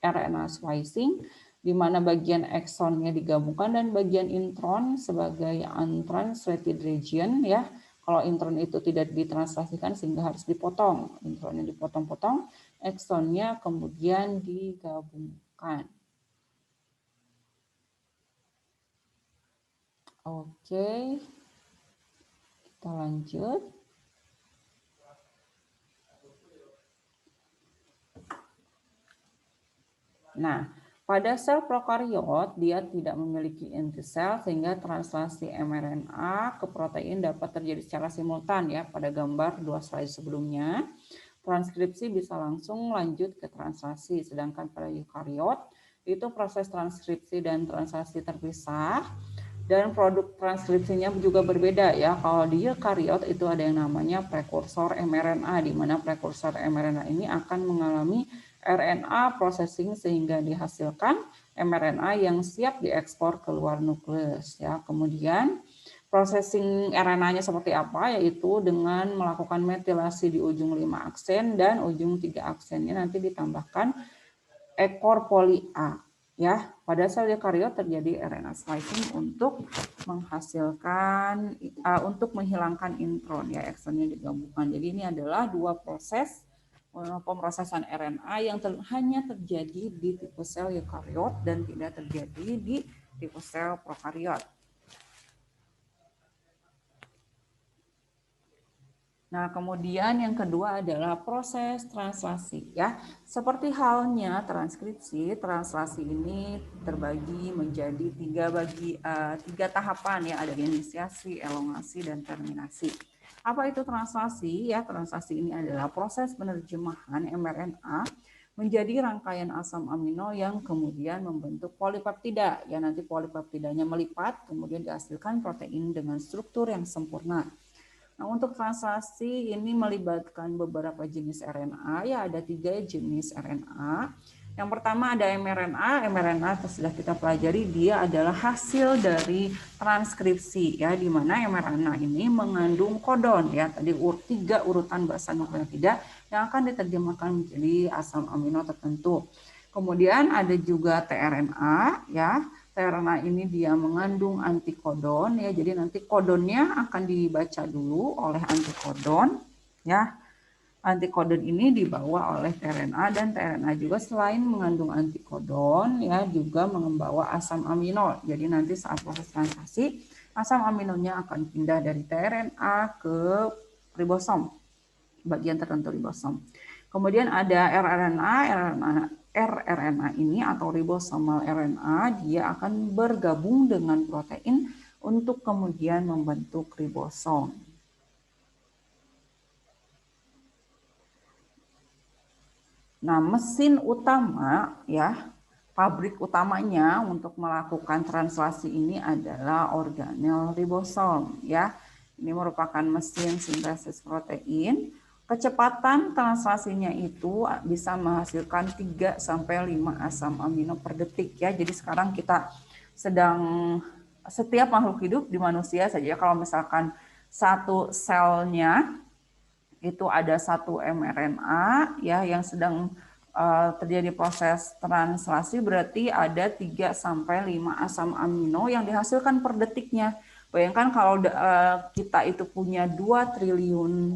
RNA splicing, di mana bagian eksonnya digabungkan dan bagian intron sebagai untranslated region ya. Kalau intron itu tidak ditranslasikan sehingga harus dipotong, intronnya dipotong-potong, eksonnya kemudian digabungkan. Oke, kita lanjut. Nah, pada sel prokariot, dia tidak memiliki inti sel sehingga translasi mRNA ke protein dapat terjadi secara simultan ya. Pada gambar 2 slide sebelumnya, transkripsi bisa langsung lanjut ke translasi. Sedangkan pada eukariot, itu proses transkripsi dan translasi terpisah. Dan produk transkripsinya juga berbeda ya. Kalau di eukariot itu ada yang namanya prekursor mRNA, di mana prekursor mRNA ini akan mengalami RNA processing sehingga dihasilkan mRNA yang siap diekspor keluar nukleus ya. Kemudian processing RNA-nya seperti apa, yaitu dengan melakukan metilasi di ujung 5 aksen dan ujung 3 aksennya nanti ditambahkan ekor poli A ya. Pada sel eukariot terjadi RNA splicing untuk menghasilkan untuk menghilangkan intron ya, eksonnya digabungkan. Jadi ini adalah 2 proses pemrosesan RNA yang hanya terjadi di tipe sel eukariot dan tidak terjadi di tipe sel prokariot. Nah, kemudian yang kedua adalah proses translasi ya. Seperti halnya transkripsi, translasi ini terbagi menjadi 3 tahapan ya, ada inisiasi, elongasi, dan terminasi. Apa itu translasi? Ya, translasi ini adalah proses penerjemahan mRNA menjadi rangkaian asam amino yang kemudian membentuk polipeptida. Ya, nanti polipeptidanya melipat, kemudian dihasilkan protein dengan struktur yang sempurna. Nah, untuk translasi ini melibatkan beberapa jenis RNA. Ya, ada 3 jenis RNA. Yang pertama ada mRNA. mRNA sudah kita pelajari, dia adalah hasil dari transkripsi ya, di mana mRNA ini mengandung kodon ya, tadi 3 urutan basa nukleotida yang akan diterjemahkan menjadi asam amino tertentu. Kemudian ada juga tRNA ya. tRNA ini dia mengandung antikodon ya, jadi nanti kodonnya akan dibaca dulu oleh antikodon ya. Antikodon ini dibawa oleh tRNA dan tRNA juga selain mengandung antikodon ya juga membawa asam amino. Jadi nanti saat proses translasi asam aminonya akan pindah dari tRNA ke ribosom, bagian tertentu ribosom. Kemudian ada rRNA rRNA ini atau ribosomal RNA, dia akan bergabung dengan protein untuk kemudian membentuk ribosom. Nah, mesin utama ya, pabrik utamanya untuk melakukan translasi ini adalah organel ribosom ya. Ini merupakan mesin sintesis protein. Kecepatan translasinya itu bisa menghasilkan 3 sampai 5 asam amino per detik ya. Jadi sekarang kita setiap makhluk hidup di manusia saja kalau misalkan satu selnya itu ada 1 mRNA ya yang sedang terjadi proses translasi, berarti ada 3 sampai 5 asam amino yang dihasilkan per detiknya. Bayangkan kalau kita itu punya 2 triliun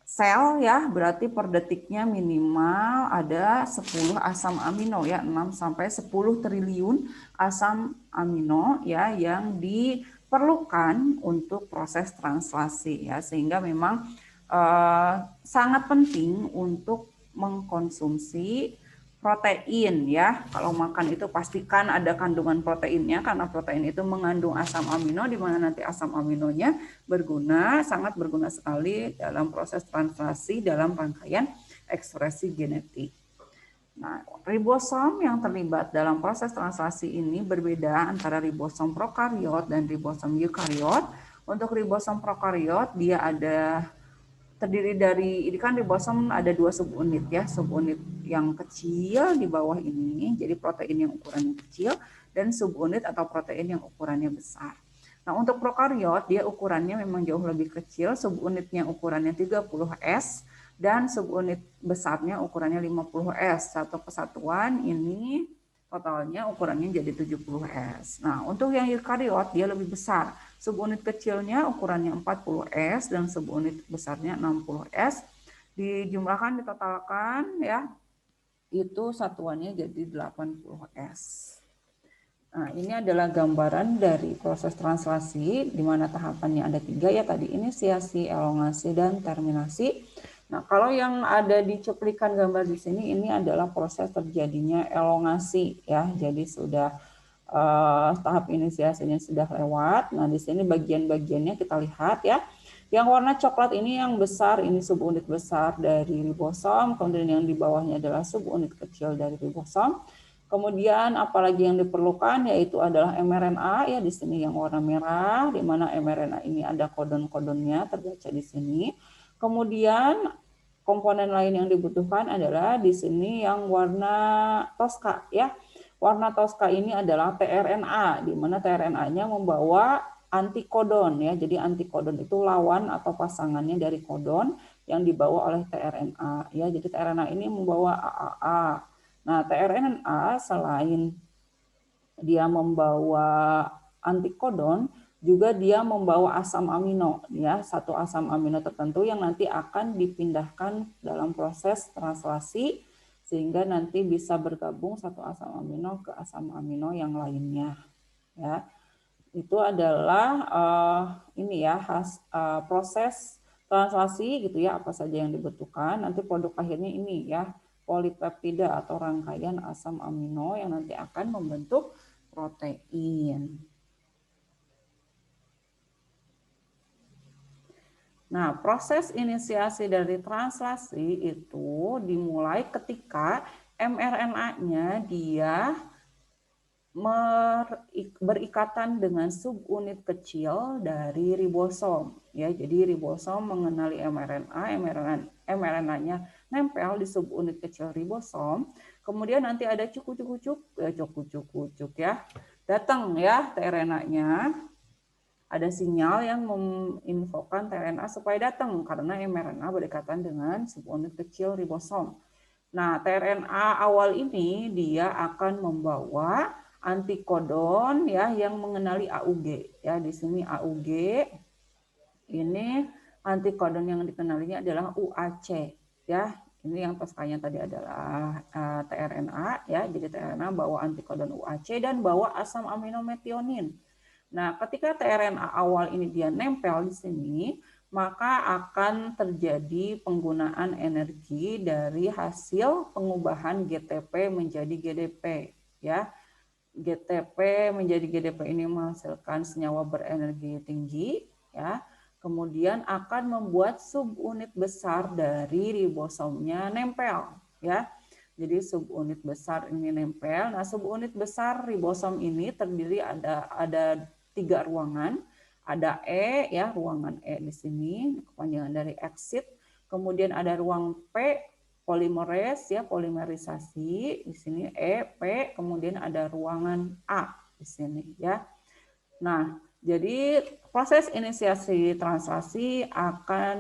sel ya, berarti per detiknya minimal ada 10 asam amino ya, 6 sampai 10 triliun asam amino ya yang diperlukan untuk proses translasi ya, sehingga memang sangat penting untuk mengkonsumsi protein ya. Kalau makan itu pastikan ada kandungan proteinnya karena protein itu mengandung asam amino di mana nanti asam aminonya sangat berguna sekali dalam proses translasi dalam rangkaian ekspresi genetik. Nah, ribosom yang terlibat dalam proses translasi ini berbeda antara ribosom prokariot dan ribosom eukariot. Untuk ribosom prokariot dia terdiri dari, ini kan ribosom ada 2 subunit ya, subunit yang kecil di bawah ini, jadi protein yang ukurannya kecil, dan subunit atau protein yang ukurannya besar. Nah untuk prokariot dia ukurannya memang jauh lebih kecil, subunitnya ukurannya 30S, dan subunit besarnya ukurannya 50S. Satu kesatuan ini totalnya ukurannya jadi 70S. Nah untuk yang eukariot dia lebih besar. Subunit kecilnya ukurannya 40S dan subunit besarnya 60S. Dijumlahkan, ditotalkan ya, itu satuannya jadi 80S. Nah, ini adalah gambaran dari proses translasi di mana tahapannya ada 3 ya, tadi inisiasi, elongasi, dan terminasi. Nah, kalau yang ada di cuplikan gambar di sini ini adalah proses terjadinya elongasi ya. Jadi sudah tahap inisiasinya sudah lewat. Nah, di sini bagian-bagiannya kita lihat ya. Yang warna coklat ini yang besar, ini subunit besar dari ribosom, kemudian yang di bawahnya adalah subunit kecil dari ribosom. Kemudian apalagi yang diperlukan yaitu adalah mRNA ya, di sini yang warna merah, di mana mRNA ini ada kodon-kodonnya terbaca di sini. Kemudian komponen lain yang dibutuhkan adalah di sini yang warna toska ya. Warna toska ini adalah tRNA, di mana tRNA-nya membawa antikodon ya. Jadi antikodon itu lawan atau pasangannya dari kodon yang dibawa oleh tRNA ya. Jadi tRNA ini membawa AAA. Nah, tRNA selain dia membawa antikodon, juga dia membawa asam amino ya, 1 asam amino tertentu yang nanti akan dipindahkan dalam proses translasi sehingga nanti bisa bergabung 1 asam amino ke asam amino yang lainnya ya. Itu adalah ini ya proses translasi gitu ya, apa saja yang dibutuhkan. Nanti produk akhirnya ini ya, polipeptida atau rangkaian asam amino yang nanti akan membentuk protein. Nah, proses inisiasi dari translasi itu dimulai ketika mRNA-nya dia berikatan dengan subunit kecil dari ribosom ya. Jadi ribosom mengenali mRNA-nya nempel di subunit kecil ribosom. Kemudian nanti ada cukup-cukup ya. Datang ya tRNA-nya. Ada sinyal yang menginfokan tRNA supaya datang karena mRNA berdekatan dengan subunit kecil ribosom. Nah, tRNA awal ini dia akan membawa antikodon ya yang mengenali AUG ya. Di sini AUG ini antikodon yang dikenalinya adalah UAC ya. Ini yang toskanya tadi adalah tRNA ya. Jadi tRNA bawa antikodon UAC dan bawa asam amino metionin. Nah, ketika tRNA awal ini dia nempel di sini, maka akan terjadi penggunaan energi dari hasil pengubahan GTP menjadi GDP, ya. GTP menjadi GDP ini menghasilkan senyawa berenergi tinggi, ya. Kemudian akan membuat subunit besar dari ribosomnya nempel, ya. Jadi subunit besar ini nempel. Nah, subunit besar ribosom ini terdiri ada 3 ruangan. Ada E, ya, ruangan E di sini, kepanjangan dari exit. Kemudian ada ruang P, polimerase, ya, polimerisasi di sini E, P, kemudian ada ruangan A di sini, ya. Nah, jadi proses inisiasi translasi akan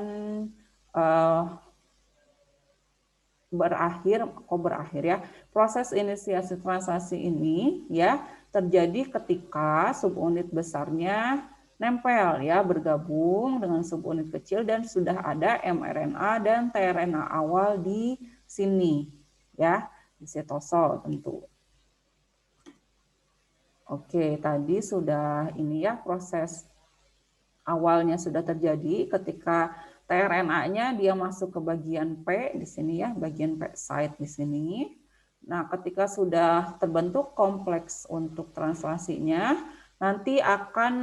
berakhir ya. Proses inisiasi translasi ini ya terjadi ketika subunit besarnya nempel ya, bergabung dengan subunit kecil dan sudah ada mRNA dan tRNA awal di sini ya, di sitosol tentu. Oke, tadi sudah ini ya, proses awalnya sudah terjadi ketika tRNA-nya dia masuk ke bagian P di sini ya, bagian P site di sini. Nah, ketika sudah terbentuk kompleks untuk translasinya, nanti akan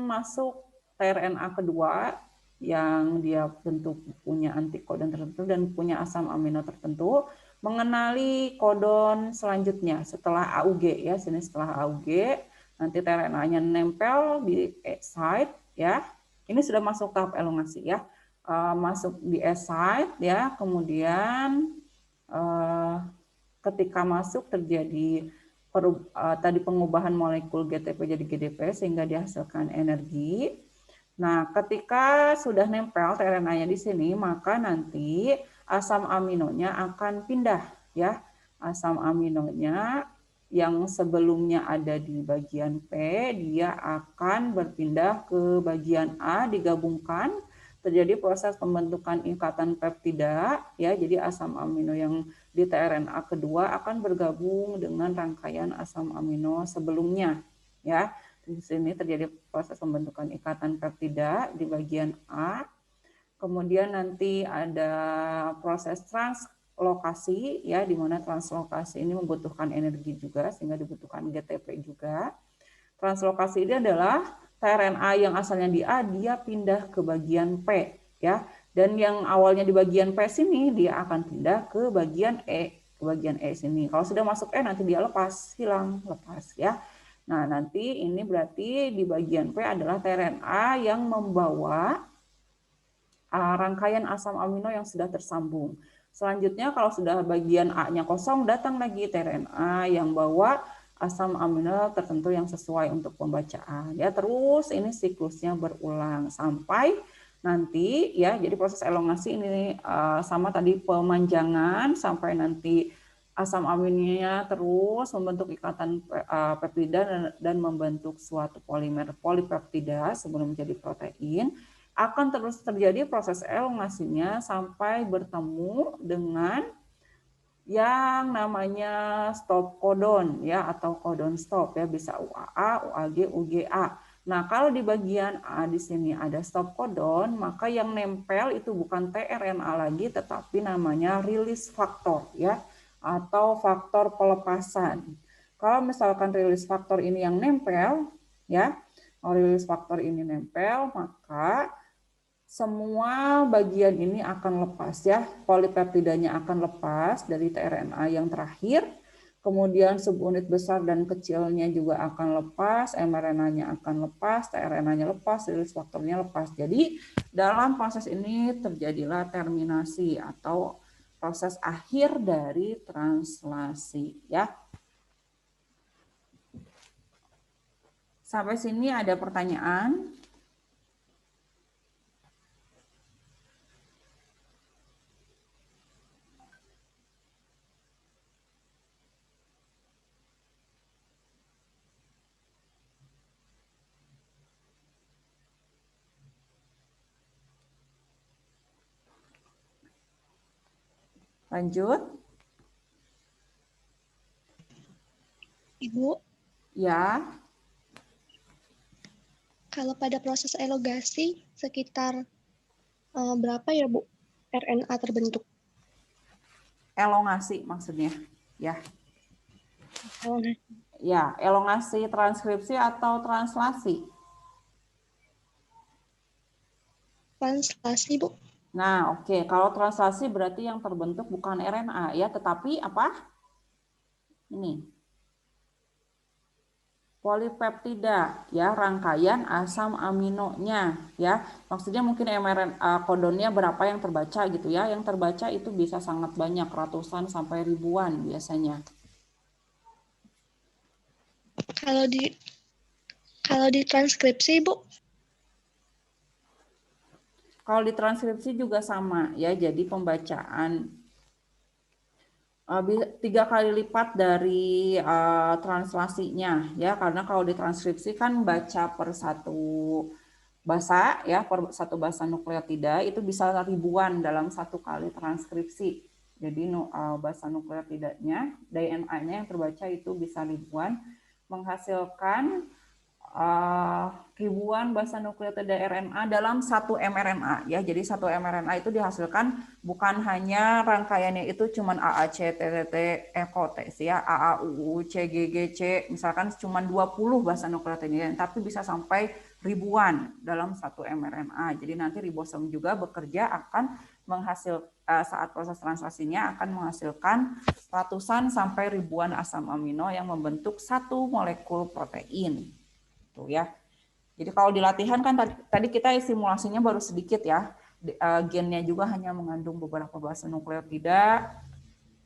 masuk tRNA kedua yang dia bentuk punya antikodon tertentu dan punya asam amino tertentu, mengenali kodon selanjutnya setelah AUG ya, sini setelah AUG nanti tRNA-nya nempel di site ya. Ini sudah masuk tahap elongasi ya. Masuk di site ya, kemudian ketika masuk terjadi tadi pengubahan molekul GTP jadi GDP sehingga dihasilkan energi. Nah, ketika sudah nempel tRNA-nya di sini, maka nanti asam aminonya akan pindah ya. Asam aminonya yang sebelumnya ada di bagian P, dia akan berpindah ke bagian A, digabungkan, terjadi proses pembentukan ikatan peptida, ya. Jadi asam amino yang di tRNA kedua akan bergabung dengan rangkaian asam amino sebelumnya, ya. Di sini terjadi proses pembentukan ikatan peptida di bagian A. Kemudian nanti ada proses translokasi ya, di mana translokasi ini membutuhkan energi juga sehingga dibutuhkan GTP juga. Translokasi ini adalah tRNA yang asalnya di A dia pindah ke bagian P ya. Dan yang awalnya di bagian P sini dia akan pindah ke bagian E, ke bagian E sini. Kalau sudah masuk E nanti dia lepas, hilang, lepas ya. Nah, nanti ini berarti di bagian P adalah tRNA yang membawa rangkaian asam amino yang sudah tersambung. Selanjutnya kalau sudah bagian A-nya kosong, datang lagi tRNA yang bawa asam amino tertentu yang sesuai untuk pembacaan. Ya, terus ini siklusnya berulang sampai nanti ya. Jadi proses elongasi ini sama tadi pemanjangan sampai nanti asam aminonya terus membentuk ikatan peptida dan membentuk suatu polimer polipeptida sebelum menjadi protein. Akan terus terjadi proses elongasinya sampai bertemu dengan yang namanya stop codon ya, atau codon stop ya, bisa UAA, UAG, UGA. Nah, kalau di bagian A di sini ada stop codon, maka yang nempel itu bukan tRNA lagi tetapi namanya release factor ya, atau faktor pelepasan. Kalau misalkan release factor ini yang nempel ya, release factor ini nempel, maka semua bagian ini akan lepas ya, polipeptidanya akan lepas dari tRNA yang terakhir, kemudian subunit besar dan kecilnya juga akan lepas, mRNA-nya akan lepas, tRNA-nya lepas, release faktornya lepas. Jadi dalam proses ini terjadilah terminasi atau proses akhir dari translasi ya. Sampai sini ada pertanyaan? Lanjut. Ibu, Ya. kalau pada proses elongasi sekitar berapa ya Bu RNA terbentuk? Elongasi maksudnya, ya. Elongasi. Ya, elongasi transkripsi atau translasi. Translasi Bu. Nah, oke. Kalau translasi berarti yang terbentuk bukan RNA ya, tetapi apa? Ini. Polipeptida ya, rangkaian asam aminonya ya. Maksudnya mungkin mRNA kodonnya berapa yang terbaca gitu ya. Yang terbaca itu bisa sangat banyak, ratusan sampai ribuan biasanya. Kalau di transkripsi Bu? Kalau di transkripsi juga sama ya, jadi pembacaan 3 kali lipat dari translasinya ya, karena kalau di transkripsi kan baca per satu basa ya, per satu basa nukleotida itu bisa ribuan dalam 1 kali transkripsi. Jadi basa nukleotidanya, DNA-nya yang terbaca itu bisa ribuan, menghasilkan ribuan basa nukleotida RNA dalam 1 mRNA ya. Jadi 1 mRNA itu dihasilkan bukan hanya rangkaiannya itu cuman AAC, TTT, ECOTES ya, AAUU, CGGC, misalkan cuma 20 basa nukleotida, tapi bisa sampai ribuan dalam 1 mRNA. Jadi nanti ribosom juga bekerja akan menghasilkan saat proses translasinya akan menghasilkan ratusan sampai ribuan asam amino yang membentuk 1 molekul protein. Tuh ya. Jadi kalau di latihan kan tadi kita simulasinya baru sedikit ya. Gennya juga hanya mengandung beberapa basa nukleotida.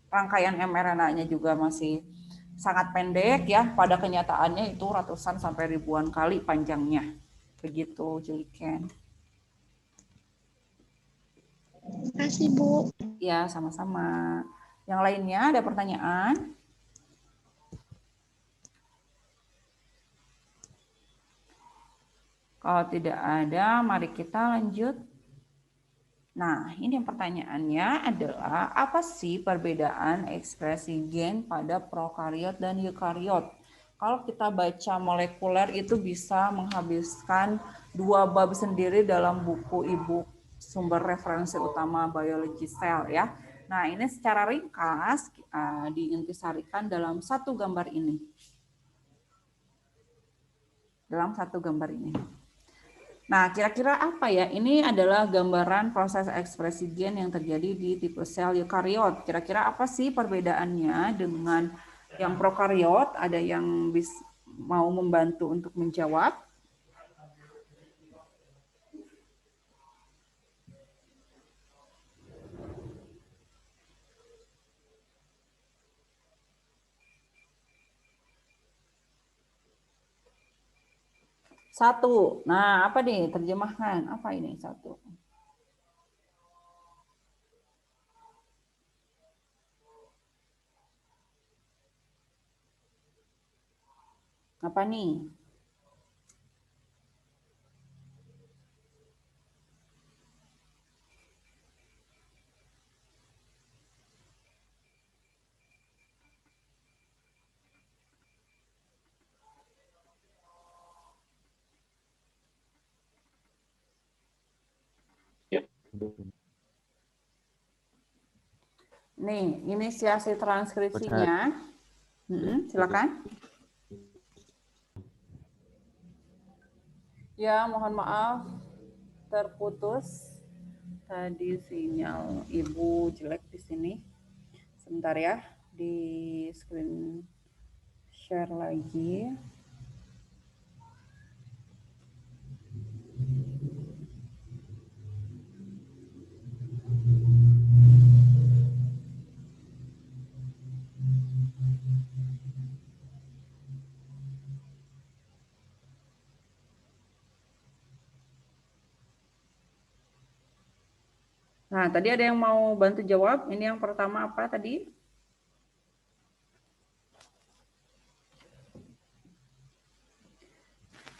Rangkaian mRNA-nya juga masih sangat pendek ya. Pada kenyataannya itu ratusan sampai ribuan kali panjangnya. Begitu, Juliken. Terima kasih Bu. Ya, sama-sama. Yang lainnya ada pertanyaan? Kalau tidak ada, mari kita lanjut. Nah, ini yang pertanyaannya adalah apa sih perbedaan ekspresi gen pada prokariot dan eukariot? Kalau kita baca molekuler itu bisa menghabiskan 2 bab sendiri dalam buku ibu sumber referensi utama biologi sel ya. Nah, ini secara ringkas diintisarikan dalam 1 gambar ini. Dalam 1 gambar ini. Nah, kira-kira apa ya? Ini adalah gambaran proses ekspresi gen yang terjadi di tipe sel eukariot. Kira-kira apa sih perbedaannya dengan yang prokariot? Ada yang mau membantu untuk menjawab? Satu. Nah, apa nih terjemahkan? Apa ini 1? Apa nih? Nih, inisiasi transkripsinya. Silakan. Ya, mohon maaf terputus. Tadi sinyal Ibu jelek di sini. Sebentar ya, di screen share lagi. Nah, tadi ada yang mau bantu jawab. Ini yang pertama apa tadi?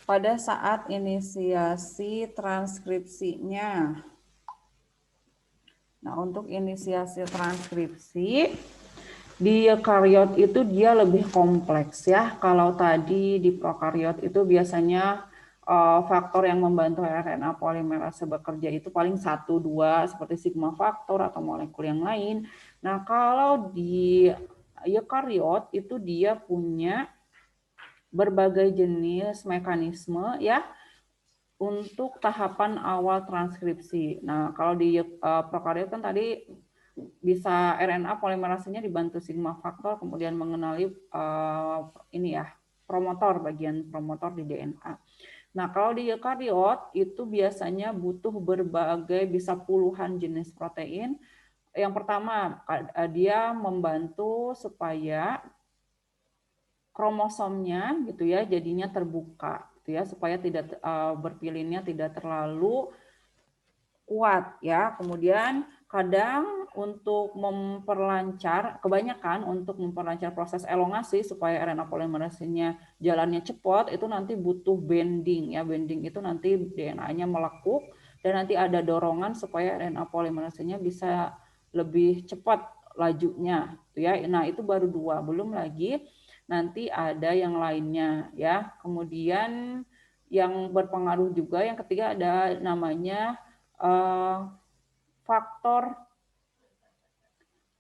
Pada saat inisiasi transkripsinya. Nah, untuk inisiasi transkripsi, di eukariot itu dia lebih kompleks ya. Kalau tadi di prokariot itu biasanya faktor yang membantu RNA polimerase bekerja itu paling 1-2 seperti sigma faktor atau molekul yang lain. Nah, kalau di eukariot itu dia punya berbagai jenis mekanisme ya untuk tahapan awal transkripsi. Nah, kalau di prokariot kan tadi bisa RNA polimerasenya dibantu sigma faktor, kemudian mengenali ini ya promotor, bagian promotor di DNA. Nah, kalau di eukariot itu biasanya butuh berbagai, bisa puluhan jenis protein. Yang pertama, dia membantu supaya kromosomnya gitu ya jadinya terbuka gitu ya, supaya tidak berpilinnya tidak terlalu kuat ya. Kemudian kadang untuk memperlancar, kebanyakan untuk memperlancar proses elongasi supaya RNA polimerasenya jalannya cepat, itu nanti butuh bending ya. Bending itu nanti DNA-nya melekuk dan nanti ada dorongan supaya RNA polimerasenya bisa lebih cepat lajunya gitu ya. Nah, itu baru 2, belum lagi nanti ada yang lainnya ya. Kemudian yang berpengaruh juga yang ketiga ada namanya faktor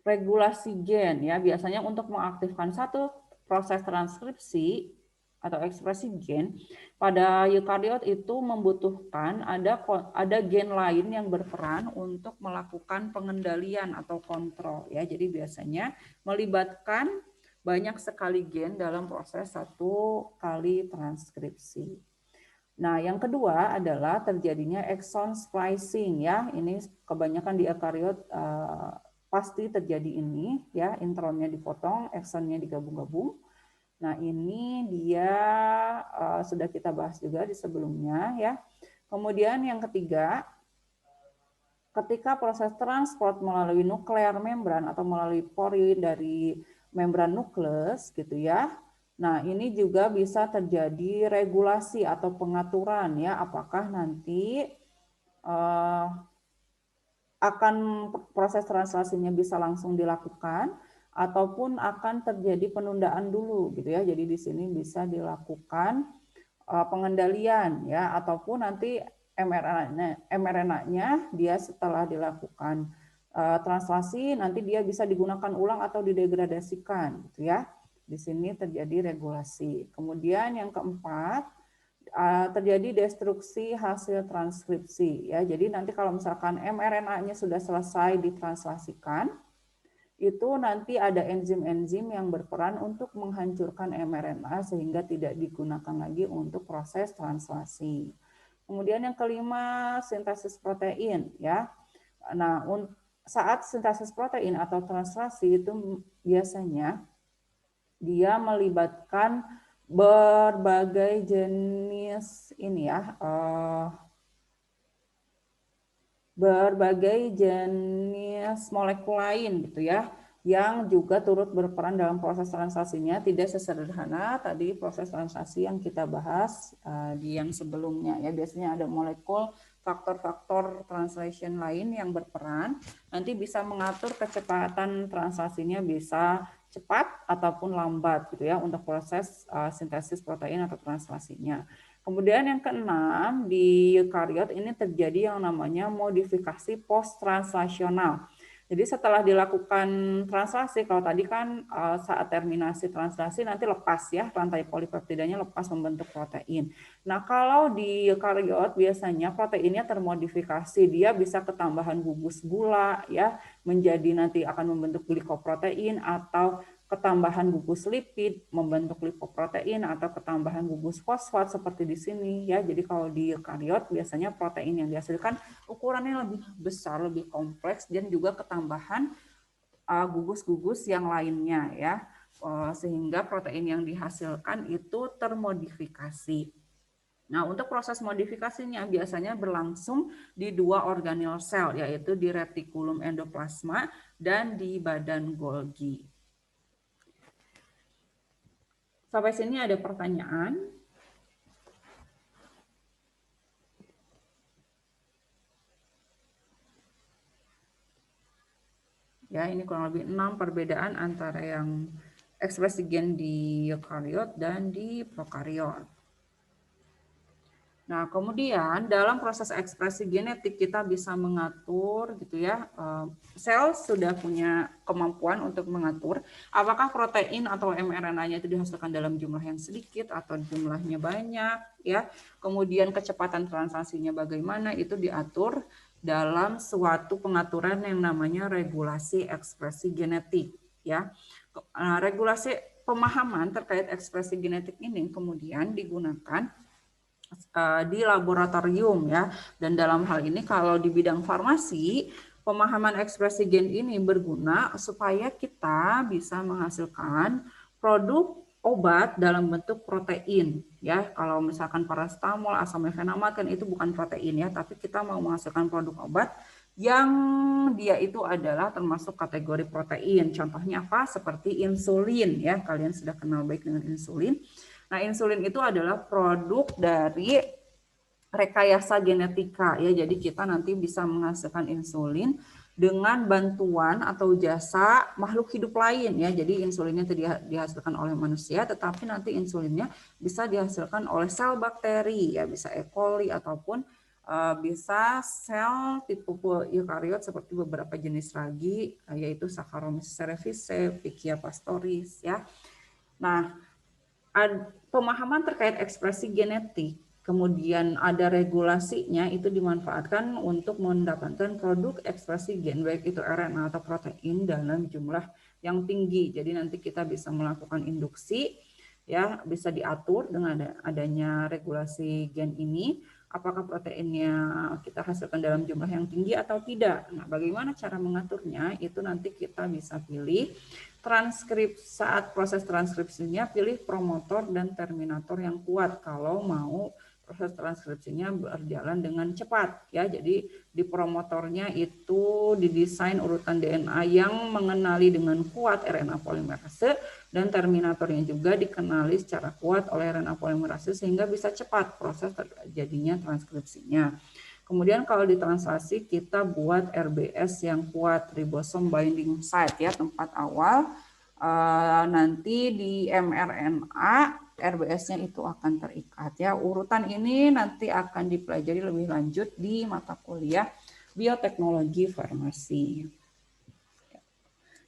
regulasi gen ya. Biasanya untuk mengaktifkan satu proses transkripsi atau ekspresi gen pada eukariot itu membutuhkan ada gen lain yang berperan untuk melakukan pengendalian atau kontrol ya. Jadi biasanya melibatkan banyak sekali gen dalam proses satu kali transkripsi. Nah, yang kedua adalah terjadinya exon splicing ya. Ini kebanyakan di eukariot pasti terjadi ini ya, intronnya dipotong, exonnya digabung-gabung. Nah, ini dia sudah kita bahas juga di sebelumnya ya. Kemudian yang ketiga, ketika proses transport melalui nuklear membran atau melalui pori dari membran nukleus gitu ya. Nah, ini juga bisa terjadi regulasi atau pengaturan ya, apakah nanti akan proses translasinya bisa langsung dilakukan ataupun akan terjadi penundaan dulu gitu ya. Jadi di sini bisa dilakukan pengendalian ya, ataupun nanti mRNA-nya dia setelah dilakukan translasi nanti dia bisa digunakan ulang atau didegradasikan gitu ya. Di sini terjadi regulasi. Kemudian yang keempat, terjadi destruksi hasil transkripsi ya. Jadi nanti kalau misalkan mRNA-nya sudah selesai ditranslasikan, itu nanti ada enzim-enzim yang berperan untuk menghancurkan mRNA sehingga tidak digunakan lagi untuk proses translasi. Kemudian yang kelima, sintesis protein ya. Nah, saat sintesis protein atau translasi itu biasanya dia melibatkan berbagai jenis ini ya, berbagai jenis molekul lain gitu ya, yang juga turut berperan dalam proses translasinya. Tidak sesederhana tadi proses translasi yang kita bahas di yang sebelumnya ya. Biasanya ada molekul, faktor-faktor translation lain yang berperan, nanti bisa mengatur kecepatan translasinya bisa cepat ataupun lambat gitu ya untuk proses sintesis protein atau translasinya. Kemudian yang keenam, di eukariot ini terjadi yang namanya modifikasi post-translasional. Jadi setelah dilakukan translasi, kalau tadi kan saat terminasi translasi nanti lepas ya, rantai polipeptidanya lepas membentuk protein. Nah, kalau di eukariot biasanya proteinnya termodifikasi, dia bisa ketambahan gugus gula ya, menjadi nanti akan membentuk glikoprotein, atau ketambahan gugus lipid membentuk lipoprotein, atau ketambahan gugus fosfat seperti di sini ya. Jadi kalau di eukariot biasanya protein yang dihasilkan ukurannya lebih besar, lebih kompleks, dan juga ketambahan gugus-gugus yang lainnya ya, sehingga protein yang dihasilkan itu termodifikasi. Nah, untuk proses modifikasinya biasanya berlangsung di 2 organel sel, yaitu di retikulum endoplasma dan di badan Golgi. Sampai sini ada pertanyaan? Ya, ini kurang lebih 6 perbedaan antara yang ekspresi gen di eukariot dan di prokariot. Nah, kemudian dalam proses ekspresi genetik kita bisa mengatur gitu ya. Sel sudah punya kemampuan untuk mengatur apakah protein atau mRNA-nya itu dihasilkan dalam jumlah yang sedikit atau jumlahnya banyak ya. Kemudian kecepatan translasinya bagaimana itu diatur dalam suatu pengaturan yang namanya regulasi ekspresi genetik ya. Regulasi pemahaman terkait ekspresi genetik ini kemudian digunakan di laboratorium ya. Dan dalam hal ini kalau di bidang farmasi, pemahaman ekspresi gen ini berguna supaya kita bisa menghasilkan produk obat dalam bentuk protein ya. Kalau misalkan paracetamol, asam mefenamat kan itu bukan protein ya, tapi kita mau menghasilkan produk obat yang dia itu adalah termasuk kategori protein. Contohnya apa? Seperti insulin ya. Kalian sudah kenal baik dengan insulin. Nah, insulin itu adalah produk dari rekayasa genetika ya. Jadi kita nanti bisa menghasilkan insulin dengan bantuan atau jasa makhluk hidup lain ya. Jadi insulinnya tidak dihasilkan oleh manusia, tetapi nanti insulinnya bisa dihasilkan oleh sel bakteri ya, bisa E. coli ataupun bisa sel tipe eukariot seperti beberapa jenis ragi yaitu Saccharomyces cerevisiae, Pichia pastoris ya. Nah, pemahaman terkait ekspresi genetik, kemudian ada regulasinya itu dimanfaatkan untuk mendapatkan produk ekspresi gen, baik itu RNA atau protein dalam jumlah yang tinggi. Jadi nanti kita bisa melakukan induksi, ya bisa diatur dengan adanya regulasi gen ini, apakah proteinnya kita hasilkan dalam jumlah yang tinggi atau tidak. Nah, bagaimana cara mengaturnya? Itu nanti kita bisa pilih saat proses transkripsinya pilih promotor dan terminator yang kuat kalau mau proses transkripsinya berjalan dengan cepat ya. Jadi di promotornya itu didesain urutan DNA yang mengenali dengan kuat RNA polimerase dan terminatornya juga dikenali secara kuat oleh RNA polimerase sehingga bisa cepat proses terjadinya transkripsinya. Kemudian kalau ditranslasi kita buat RBS yang kuat, ribosom binding site ya, tempat awal. Nanti di mRNA RBS-nya itu akan terikat ya. Urutan ini nanti akan dipelajari lebih lanjut di mata kuliah bioteknologi farmasi.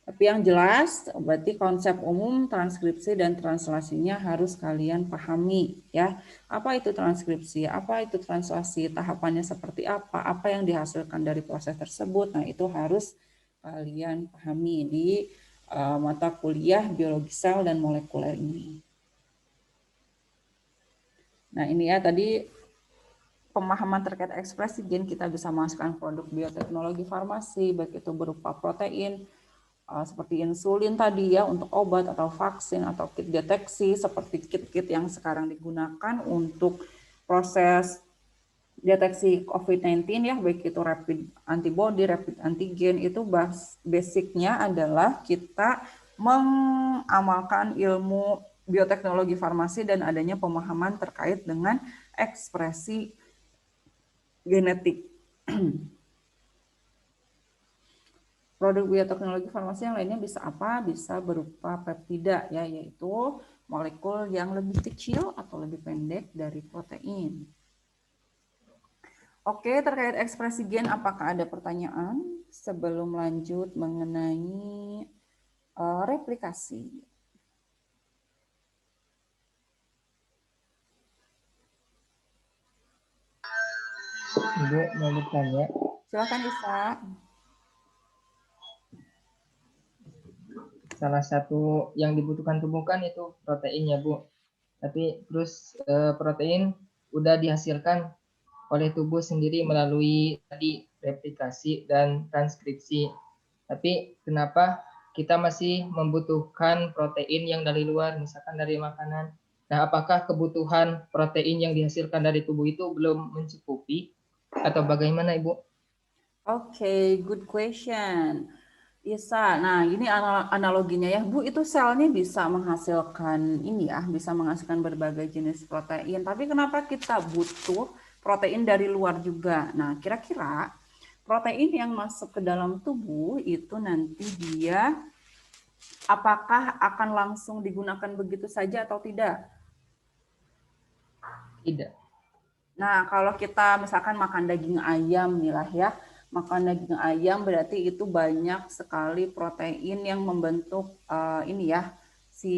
Tapi yang jelas berarti konsep umum transkripsi dan translasinya harus kalian pahami ya. Apa itu transkripsi? Apa itu translasi? Tahapannya seperti apa yang dihasilkan dari proses tersebut. Nah, itu harus kalian pahami di mata kuliah biologi sel dan molekuler ini. Nah, ini ya tadi pemahaman terkait ekspresi gen kita bisa menghasilkan produk bioteknologi farmasi baik itu berupa protein seperti insulin tadi ya untuk obat atau vaksin atau kit deteksi seperti kit-kit yang sekarang digunakan untuk proses deteksi COVID-19 ya, baik itu rapid antibody, rapid antigen, itu basicnya adalah kita mengamalkan ilmu bioteknologi farmasi dan adanya pemahaman terkait dengan ekspresi genetik. Produk bioteknologi farmasi yang lainnya bisa apa? Bisa berupa peptida ya, yaitu molekul yang lebih kecil atau lebih pendek dari protein. Oke, terkait ekspresi gen apakah ada pertanyaan sebelum lanjut mengenai replikasi? Ibu mau bertanya. Silakan Isa. Salah satu yang dibutuhkan tubuh kan itu proteinnya, Bu. Tapi terus protein udah dihasilkan oleh tubuh sendiri melalui tadi replikasi dan transkripsi. Tapi kenapa kita masih membutuhkan protein yang dari luar, misalkan dari makanan? Nah, apakah kebutuhan protein yang dihasilkan dari tubuh itu belum mencukupi atau bagaimana, Ibu? Oke, good question. Isa, nah ini analoginya ya, Bu, itu selnya bisa menghasilkan ini ya, bisa menghasilkan berbagai jenis protein. Tapi kenapa kita butuh protein dari luar juga? Nah, kira-kira protein yang masuk ke dalam tubuh itu nanti dia apakah akan langsung digunakan begitu saja atau tidak? Tidak. Nah, kalau kita misalkan makan daging ayam nih lah ya, makan daging ayam berarti itu banyak sekali protein yang membentuk ini ya, si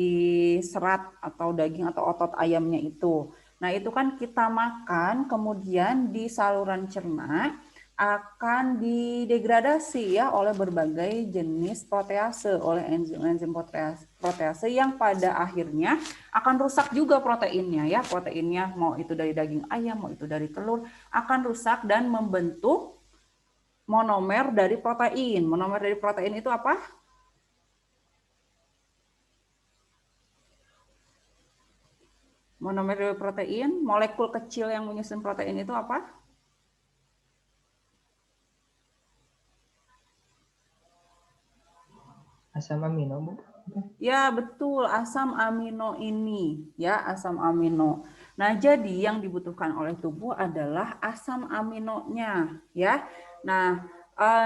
serat atau daging atau otot ayamnya itu. Nah, itu kan kita makan, kemudian di saluran cerna akan didegradasi ya oleh berbagai jenis protease, oleh enzim-enzim protease yang pada akhirnya akan rusak juga proteinnya ya. Proteinnya mau itu dari daging ayam, mau itu dari telur, akan rusak dan membentuk monomer dari protein. Monomer dari protein itu apa? Monomer dari protein, molekul kecil yang menyusun protein itu apa? Asam amino, Bu. Ya, betul, asam amino ini, ya, asam amino. Nah, jadi yang dibutuhkan oleh tubuh adalah asam aminonya, ya. Nah,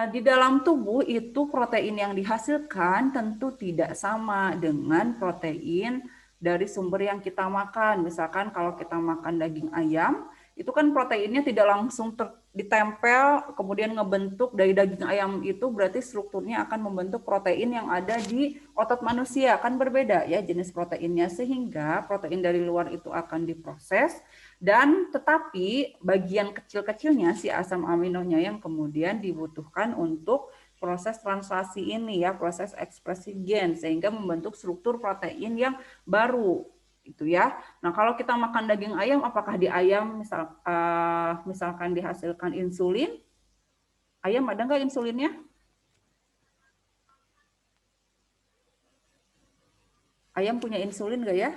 di dalam tubuh itu protein yang dihasilkan tentu tidak sama dengan protein dari sumber yang kita makan. Misalkan kalau kita makan daging ayam, itu kan proteinnya tidak langsung ditempel kemudian ngebentuk dari daging ayam, itu berarti strukturnya akan membentuk protein yang ada di otot manusia, kan berbeda ya jenis proteinnya, sehingga protein dari luar itu akan diproses dan tetapi bagian kecil-kecilnya si asam aminonya yang kemudian dibutuhkan untuk proses translasi ini ya, proses ekspresi gen sehingga membentuk struktur protein yang baru itu ya. Nah, kalau kita makan daging ayam, apakah di ayam misalkan dihasilkan insulin? Ayam ada nggak insulinnya? Ayam punya insulin nggak ya?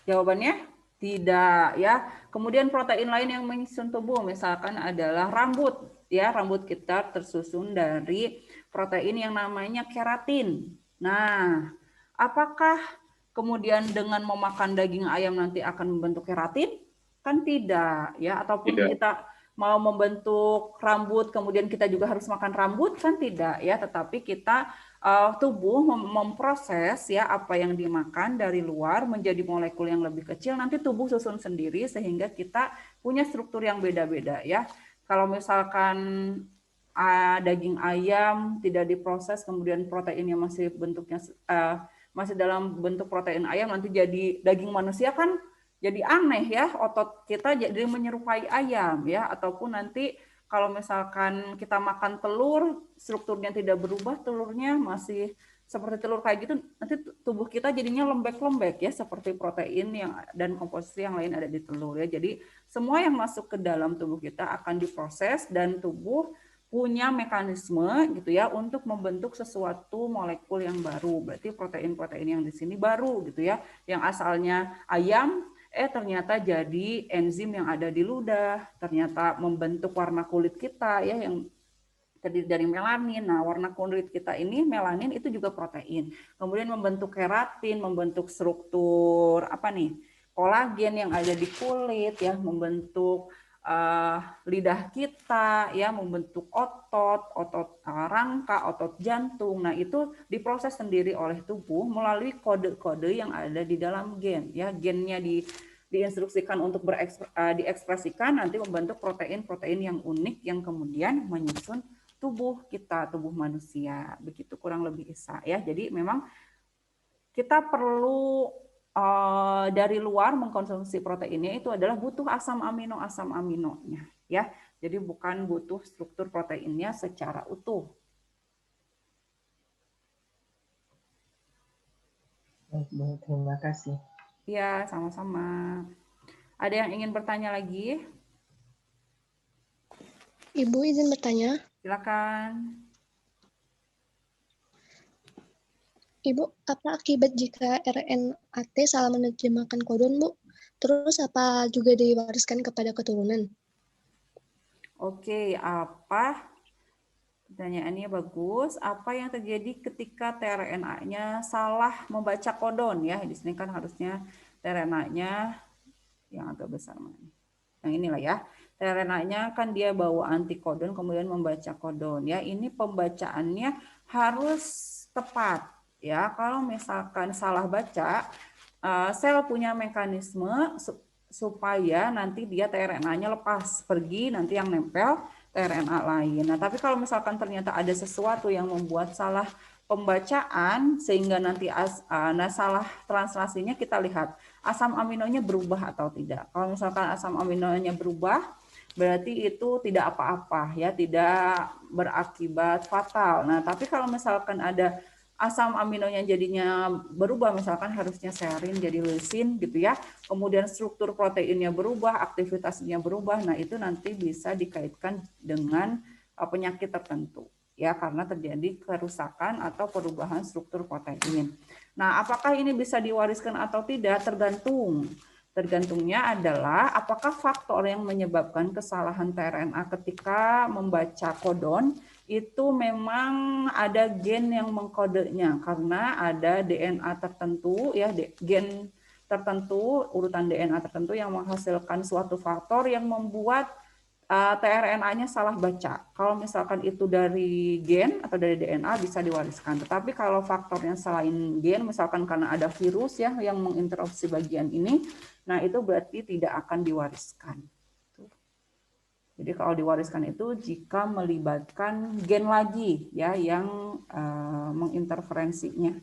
Jawabannya tidak ya. Kemudian protein lain yang menyusun tubuh misalkan adalah rambut ya. Rambut kita tersusun dari protein yang namanya keratin. Nah, apakah kemudian dengan memakan daging ayam nanti akan membentuk keratin? Kan tidak ya. Ataupun Tidak. kita mau membentuk rambut kemudian kita juga harus makan rambut, kan tidak ya. Tetapi kita tubuh memproses ya apa yang dimakan dari luar menjadi molekul yang lebih kecil, nanti tubuh susun sendiri sehingga kita punya struktur yang beda-beda ya. Kalau misalkan daging ayam tidak diproses kemudian proteinnya masih bentuknya masih dalam bentuk protein ayam, nanti jadi daging manusia, kan jadi aneh ya, otot kita jadi menyerupai ayam ya. Ataupun nanti kalau misalkan kita makan telur, strukturnya tidak berubah, telurnya masih seperti telur kayak gitu, nanti tubuh kita jadinya lembek-lembek ya, seperti protein yang dan komposisi yang lain ada di telur ya. Jadi semua yang masuk ke dalam tubuh kita akan diproses dan tubuh punya mekanisme gitu ya untuk membentuk sesuatu molekul yang baru. Berarti protein-protein yang di sini baru gitu ya, yang asalnya ayam ternyata jadi enzim yang ada di ludah, ternyata membentuk warna kulit kita ya yang terdiri dari melanin. Nah, warna kulit kita ini melanin itu juga protein. Kemudian membentuk keratin, membentuk struktur apa nih? Kolagen yang ada di kulit ya, membentuk lidah kita ya, membentuk otot rangka, otot jantung. Nah, itu diproses sendiri oleh tubuh melalui kode-kode yang ada di dalam gen ya. Gennya diinstruksikan untuk diekspresikan, nanti membentuk protein-protein yang unik yang kemudian menyusun tubuh kita, tubuh manusia. Begitu kurang lebih Isa ya. Jadi memang kita perlu dari luar mengkonsumsi proteinnya itu adalah butuh asam aminonya ya. Jadi bukan butuh struktur proteinnya secara utuh. Baik, terima kasih. Ya, sama-sama. Ada yang ingin bertanya lagi? Ibu izin bertanya. Silakan. Ibu, apa akibat jika RNAT salah menerjemahkan kodon, Bu? Terus apa juga diwariskan kepada keturunan? Oke, apa? Pertanyaannya bagus. Apa yang terjadi ketika tRNA-nya salah membaca kodon ya? Di sini kan harusnya tRNA-nya yang agak besar mana? Yang inilah ya. tRNA-nya kan dia bawa antikodon kemudian membaca kodon ya. Ini pembacaannya harus tepat ya kalau misalkan salah baca, sel punya mekanisme supaya nanti dia tRNA-nya lepas pergi, nanti yang nempel tRNA lain. Nah, tapi kalau misalkan ternyata ada sesuatu yang membuat salah pembacaan sehingga nanti salah translasinya, kita lihat asam aminonya berubah atau tidak. Kalau misalkan asam aminonya berubah, berarti itu tidak apa-apa ya, tidak berakibat fatal. Nah, tapi kalau misalkan ada asam aminonya jadinya berubah, misalkan harusnya serin jadi leusin gitu ya, kemudian struktur proteinnya berubah, aktivitasnya berubah, nah itu nanti bisa dikaitkan dengan penyakit tertentu ya, karena terjadi kerusakan atau perubahan struktur protein. Nah, apakah ini bisa diwariskan atau tidak? Tergantung. Tergantungnya adalah apakah faktor yang menyebabkan kesalahan tRNA ketika membaca kodon itu memang ada gen yang mengkodenya, karena ada DNA tertentu ya, gen tertentu, urutan DNA tertentu yang menghasilkan suatu faktor yang membuat tRNA-nya salah baca. Kalau misalkan itu dari gen atau dari DNA bisa diwariskan. Tetapi kalau faktornya selain gen, misalkan karena ada virus ya yang menginterupsi bagian ini, nah itu berarti tidak akan diwariskan. Jadi kalau diwariskan itu jika melibatkan gen lagi ya yang menginterferensinya.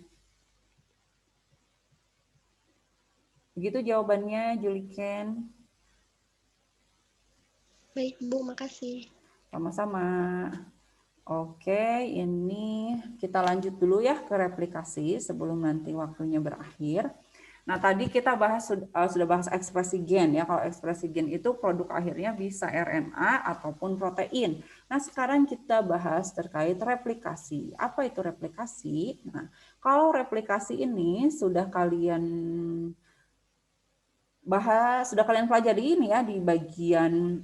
Begitu jawabannya, Juliken. Baik, Bu, makasih. Sama-sama. Oke, ini kita lanjut dulu ya ke replikasi sebelum nanti waktunya berakhir. Nah, tadi kita sudah bahas ekspresi gen ya. Kalau ekspresi gen itu produk akhirnya bisa RNA ataupun protein. Nah, sekarang kita bahas terkait replikasi. Apa itu replikasi? Nah, kalau replikasi ini sudah kalian bahas, sudah kalian pelajari ini ya di bagian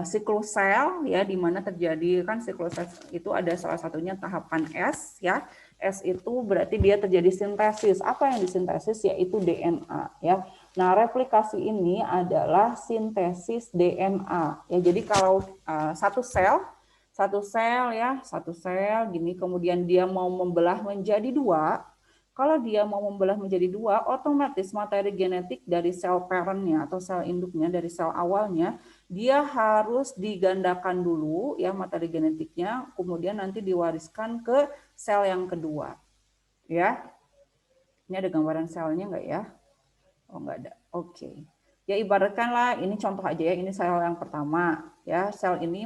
siklus sel ya, di mana terjadi kan siklus sel itu ada salah satunya tahapan S ya. S itu berarti dia terjadi sintesis. Apa yang disintesis? Yaitu DNA ya. Nah, replikasi ini adalah sintesis DNA ya. Jadi kalau satu sel gini, kemudian dia mau membelah menjadi dua. Kalau dia mau membelah menjadi dua, otomatis materi genetik dari sel parentnya atau sel induknya, dari sel awalnya, dia harus digandakan dulu ya materi genetiknya, kemudian nanti diwariskan ke sel yang kedua. Ya. Ini ada gambaran selnya enggak ya? Oh, enggak ada. Oke. Ya ibaratkanlah ini contoh aja ya, ini sel yang pertama ya. Sel ini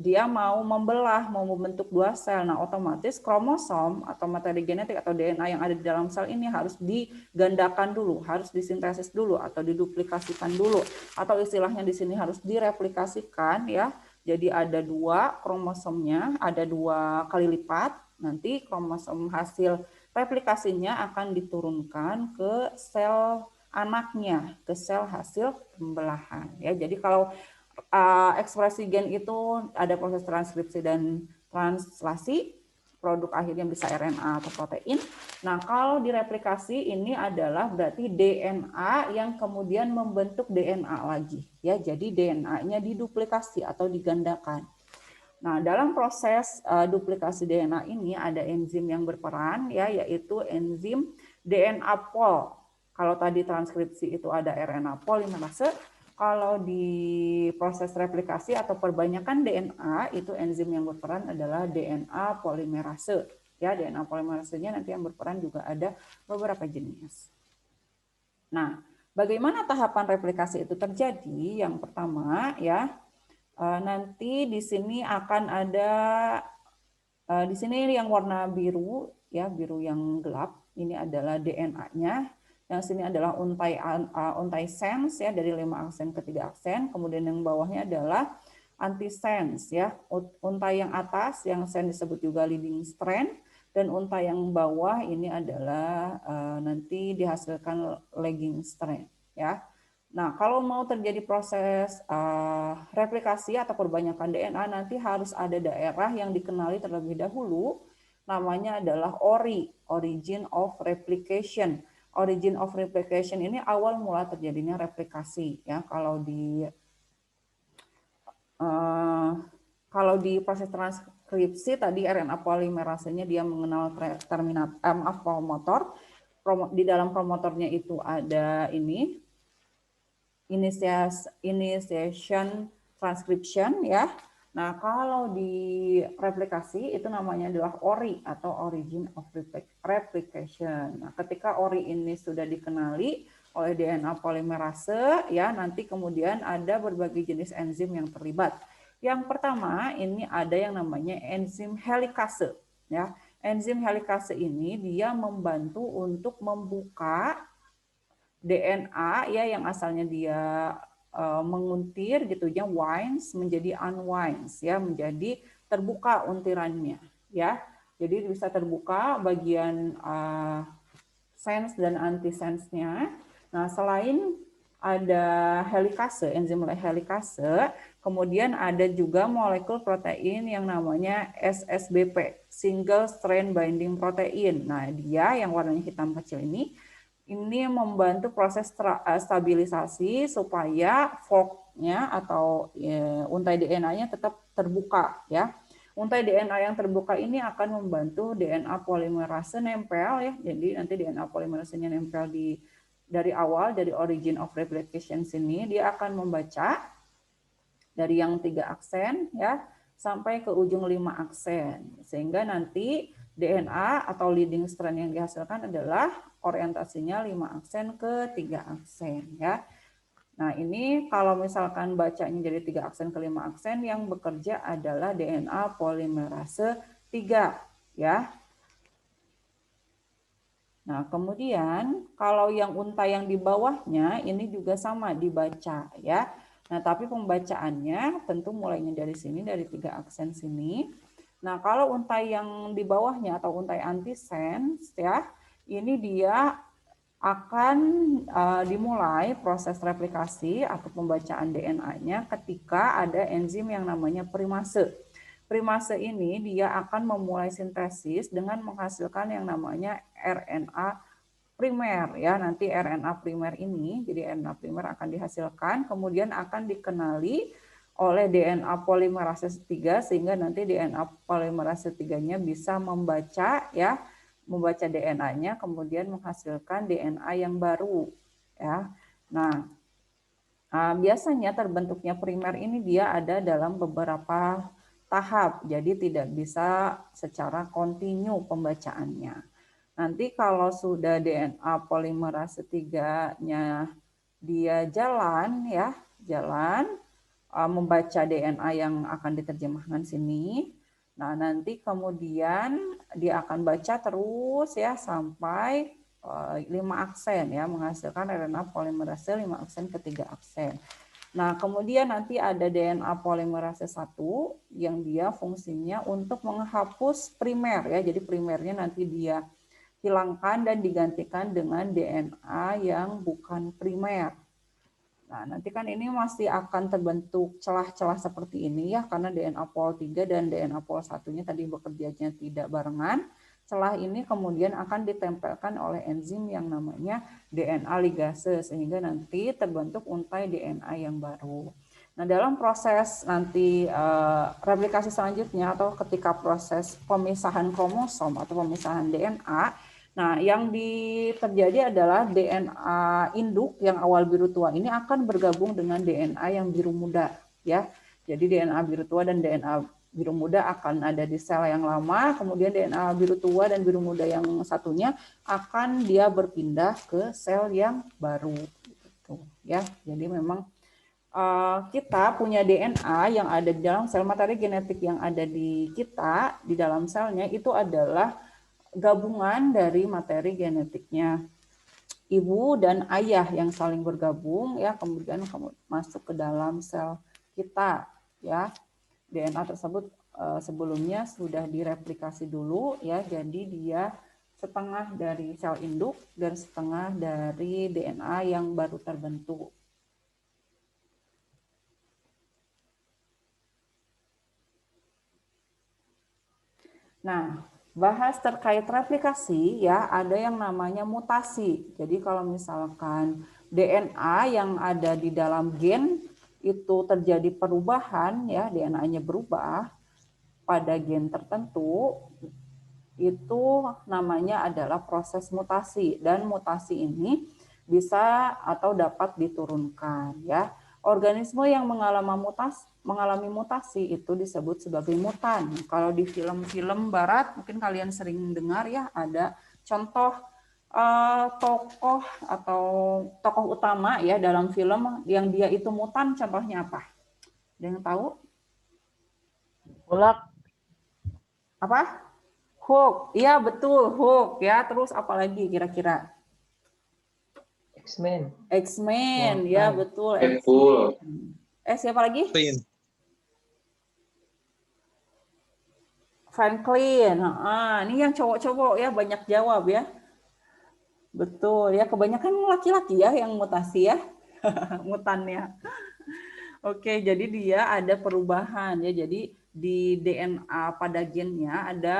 dia mau membelah, mau membentuk dua sel. Nah, otomatis kromosom atau materi genetik atau DNA yang ada di dalam sel ini harus digandakan dulu, harus disintesis dulu atau diduplikasikan dulu. Atau istilahnya di sini harus direplikasikan ya. Jadi ada dua kromosomnya, ada dua kali lipat. Nanti kromosom hasil replikasinya akan diturunkan ke sel anaknya, ke sel hasil pembelahan ya. Jadi kalau ekspresi gen itu ada proses transkripsi dan translasi, produk akhirnya bisa RNA atau protein. Nah, kalau direplikasi ini adalah berarti DNA yang kemudian membentuk DNA lagi ya. Jadi DNA-nya diduplikasi atau digandakan. Nah, dalam proses duplikasi DNA ini ada enzim yang berperan ya, yaitu enzim DNA pol. Kalau tadi transkripsi itu ada RNA polimerase, kalau di proses replikasi atau perbanyakan DNA itu enzim yang berperan adalah DNA polimerase. Ya, DNA polimerasenya nanti yang berperan juga ada beberapa jenis. Nah, bagaimana tahapan replikasi itu terjadi? Yang pertama ya, nanti di sini akan ada di sini yang warna biru ya, biru yang gelap, ini adalah DNA-nya. Yang sini adalah untai sense ya, dari 5 aksen ke 3 aksen. Kemudian yang bawahnya adalah antisense ya. Untai yang atas yang sen disebut juga leading strand, dan untai yang bawah ini adalah nanti dihasilkan lagging strand ya. Nah, kalau mau terjadi proses replikasi atau perbanyakan DNA, nanti harus ada daerah yang dikenali terlebih dahulu, namanya adalah ORI, origin of replication. Origin of replication ini awal mula terjadinya replikasi ya. Kalau di proses transkripsi tadi RNA polimerasenya dia mengenal promotor. Di dalam promotornya itu ada ini initiation transcription ya. Nah, kalau di replikasi itu namanya adalah ORI atau origin of replication. Nah, ketika ORI ini sudah dikenali oleh DNA polimerase ya, nanti kemudian ada berbagai jenis enzim yang terlibat. Yang pertama ini ada yang namanya enzim helikase ya. Enzim helikase ini dia membantu untuk membuka DNA ya yang asalnya dia menguntir gitu ya, winds menjadi unwinds ya, menjadi terbuka untirannya ya. Jadi bisa terbuka bagian sense dan antisense-nya. Nah, selain ada helikase, enzim helikase, kemudian ada juga molekul protein yang namanya SSBP, single strand binding protein. Nah, dia yang warnanya hitam kecil ini membantu proses stabilisasi supaya fork-nya atau untai DNA-nya tetap terbuka ya. Untai DNA yang terbuka ini akan membantu DNA polimerase nempel ya. Jadi nanti DNA polimerasenya nempel dari awal, dari origin of replication sini, dia akan membaca dari yang 3 aksen ya sampai ke ujung 5 aksen. Sehingga nanti DNA atau leading strand yang dihasilkan adalah orientasinya 5 aksen ke 3 aksen ya. Nah, ini kalau misalkan bacanya jadi 3 aksen ke 5 aksen, yang bekerja adalah DNA polimerase 3 ya. Nah, kemudian kalau yang untai yang di bawahnya ini juga sama dibaca ya. Nah, tapi pembacaannya tentu mulainya dari sini, dari 3 aksen sini. Nah, kalau untai yang di bawahnya atau untai antisense ya, ini dia akan dimulai proses replikasi atau pembacaan DNA-nya ketika ada enzim yang namanya primase. Primase ini dia akan memulai sintesis dengan menghasilkan yang namanya RNA primer ya. Nanti RNA primer ini, jadi RNA primer akan dihasilkan, kemudian akan dikenali oleh DNA polimerase 3 sehingga nanti DNA polimerase 3-nya bisa membaca ya, membaca DNA-nya kemudian menghasilkan DNA yang baru ya. Nah, biasanya terbentuknya primer ini dia ada dalam beberapa tahap. Jadi tidak bisa secara kontinu pembacaannya. Nanti kalau sudah DNA polimerase 3-nya dia jalan ya, membaca DNA yang akan diterjemahkan sini. Nah, nanti kemudian dia akan baca terus ya sampai 5 aksen ya, menghasilkan RNA polimerase 5 aksen ke 3 aksen. Nah, kemudian nanti ada DNA polimerase 1 yang dia fungsinya untuk menghapus primer ya. Jadi primernya nanti dia hilangkan dan digantikan dengan DNA yang bukan primer. Nah, nanti kan ini masih akan terbentuk celah-celah seperti ini ya, karena DNA pol 3 dan DNA pol 1-nya tadi bekerjanya tidak barengan. Celah ini kemudian akan ditempelkan oleh enzim yang namanya DNA ligase, sehingga nanti terbentuk untai DNA yang baru. Nah, dalam proses nanti replikasi selanjutnya atau ketika proses pemisahan kromosom atau pemisahan DNA, nah, yang terjadi adalah DNA induk yang awal biru tua ini akan bergabung dengan DNA yang biru muda, ya. Jadi DNA biru tua dan DNA biru muda akan ada di sel yang lama, kemudian DNA biru tua dan biru muda yang satunya akan dia berpindah ke sel yang baru, gitu, ya. Jadi memang kita punya DNA yang ada di dalam sel, materi genetik yang ada di kita di dalam selnya itu adalah gabungan dari materi genetiknya ibu dan ayah yang saling bergabung ya, kemudian masuk ke dalam sel kita ya. DNA tersebut sebelumnya sudah direplikasi dulu ya, jadi dia setengah dari sel induk dan setengah dari DNA yang baru terbentuk. Nah, bahas terkait replikasi ya, ada yang namanya mutasi. Jadi kalau misalkan DNA yang ada di dalam gen itu terjadi perubahan ya, DNA-nya berubah, pada gen tertentu, itu namanya adalah proses mutasi, dan mutasi ini bisa atau dapat diturunkan ya. Organisme yang mengalami mutasi itu disebut sebagai mutan. Kalau di film-film barat mungkin kalian sering dengar ya, ada contoh tokoh atau tokoh utama ya dalam film yang dia itu mutan, contohnya apa? Ada yang tahu? Hulk. Apa? Hulk. Iya betul, Hulk ya. Terus apa lagi kira-kira? X-Men. X-Men, Mutan. ya betul. Deadpool. Siapa lagi? Clean. Franklin. Ini yang cowok-cowok ya, banyak jawab ya. Betul ya, kebanyakan laki-laki ya yang mutasi ya, mutannya. Oke, jadi dia ada perubahan ya. Jadi di DNA pada gennya ada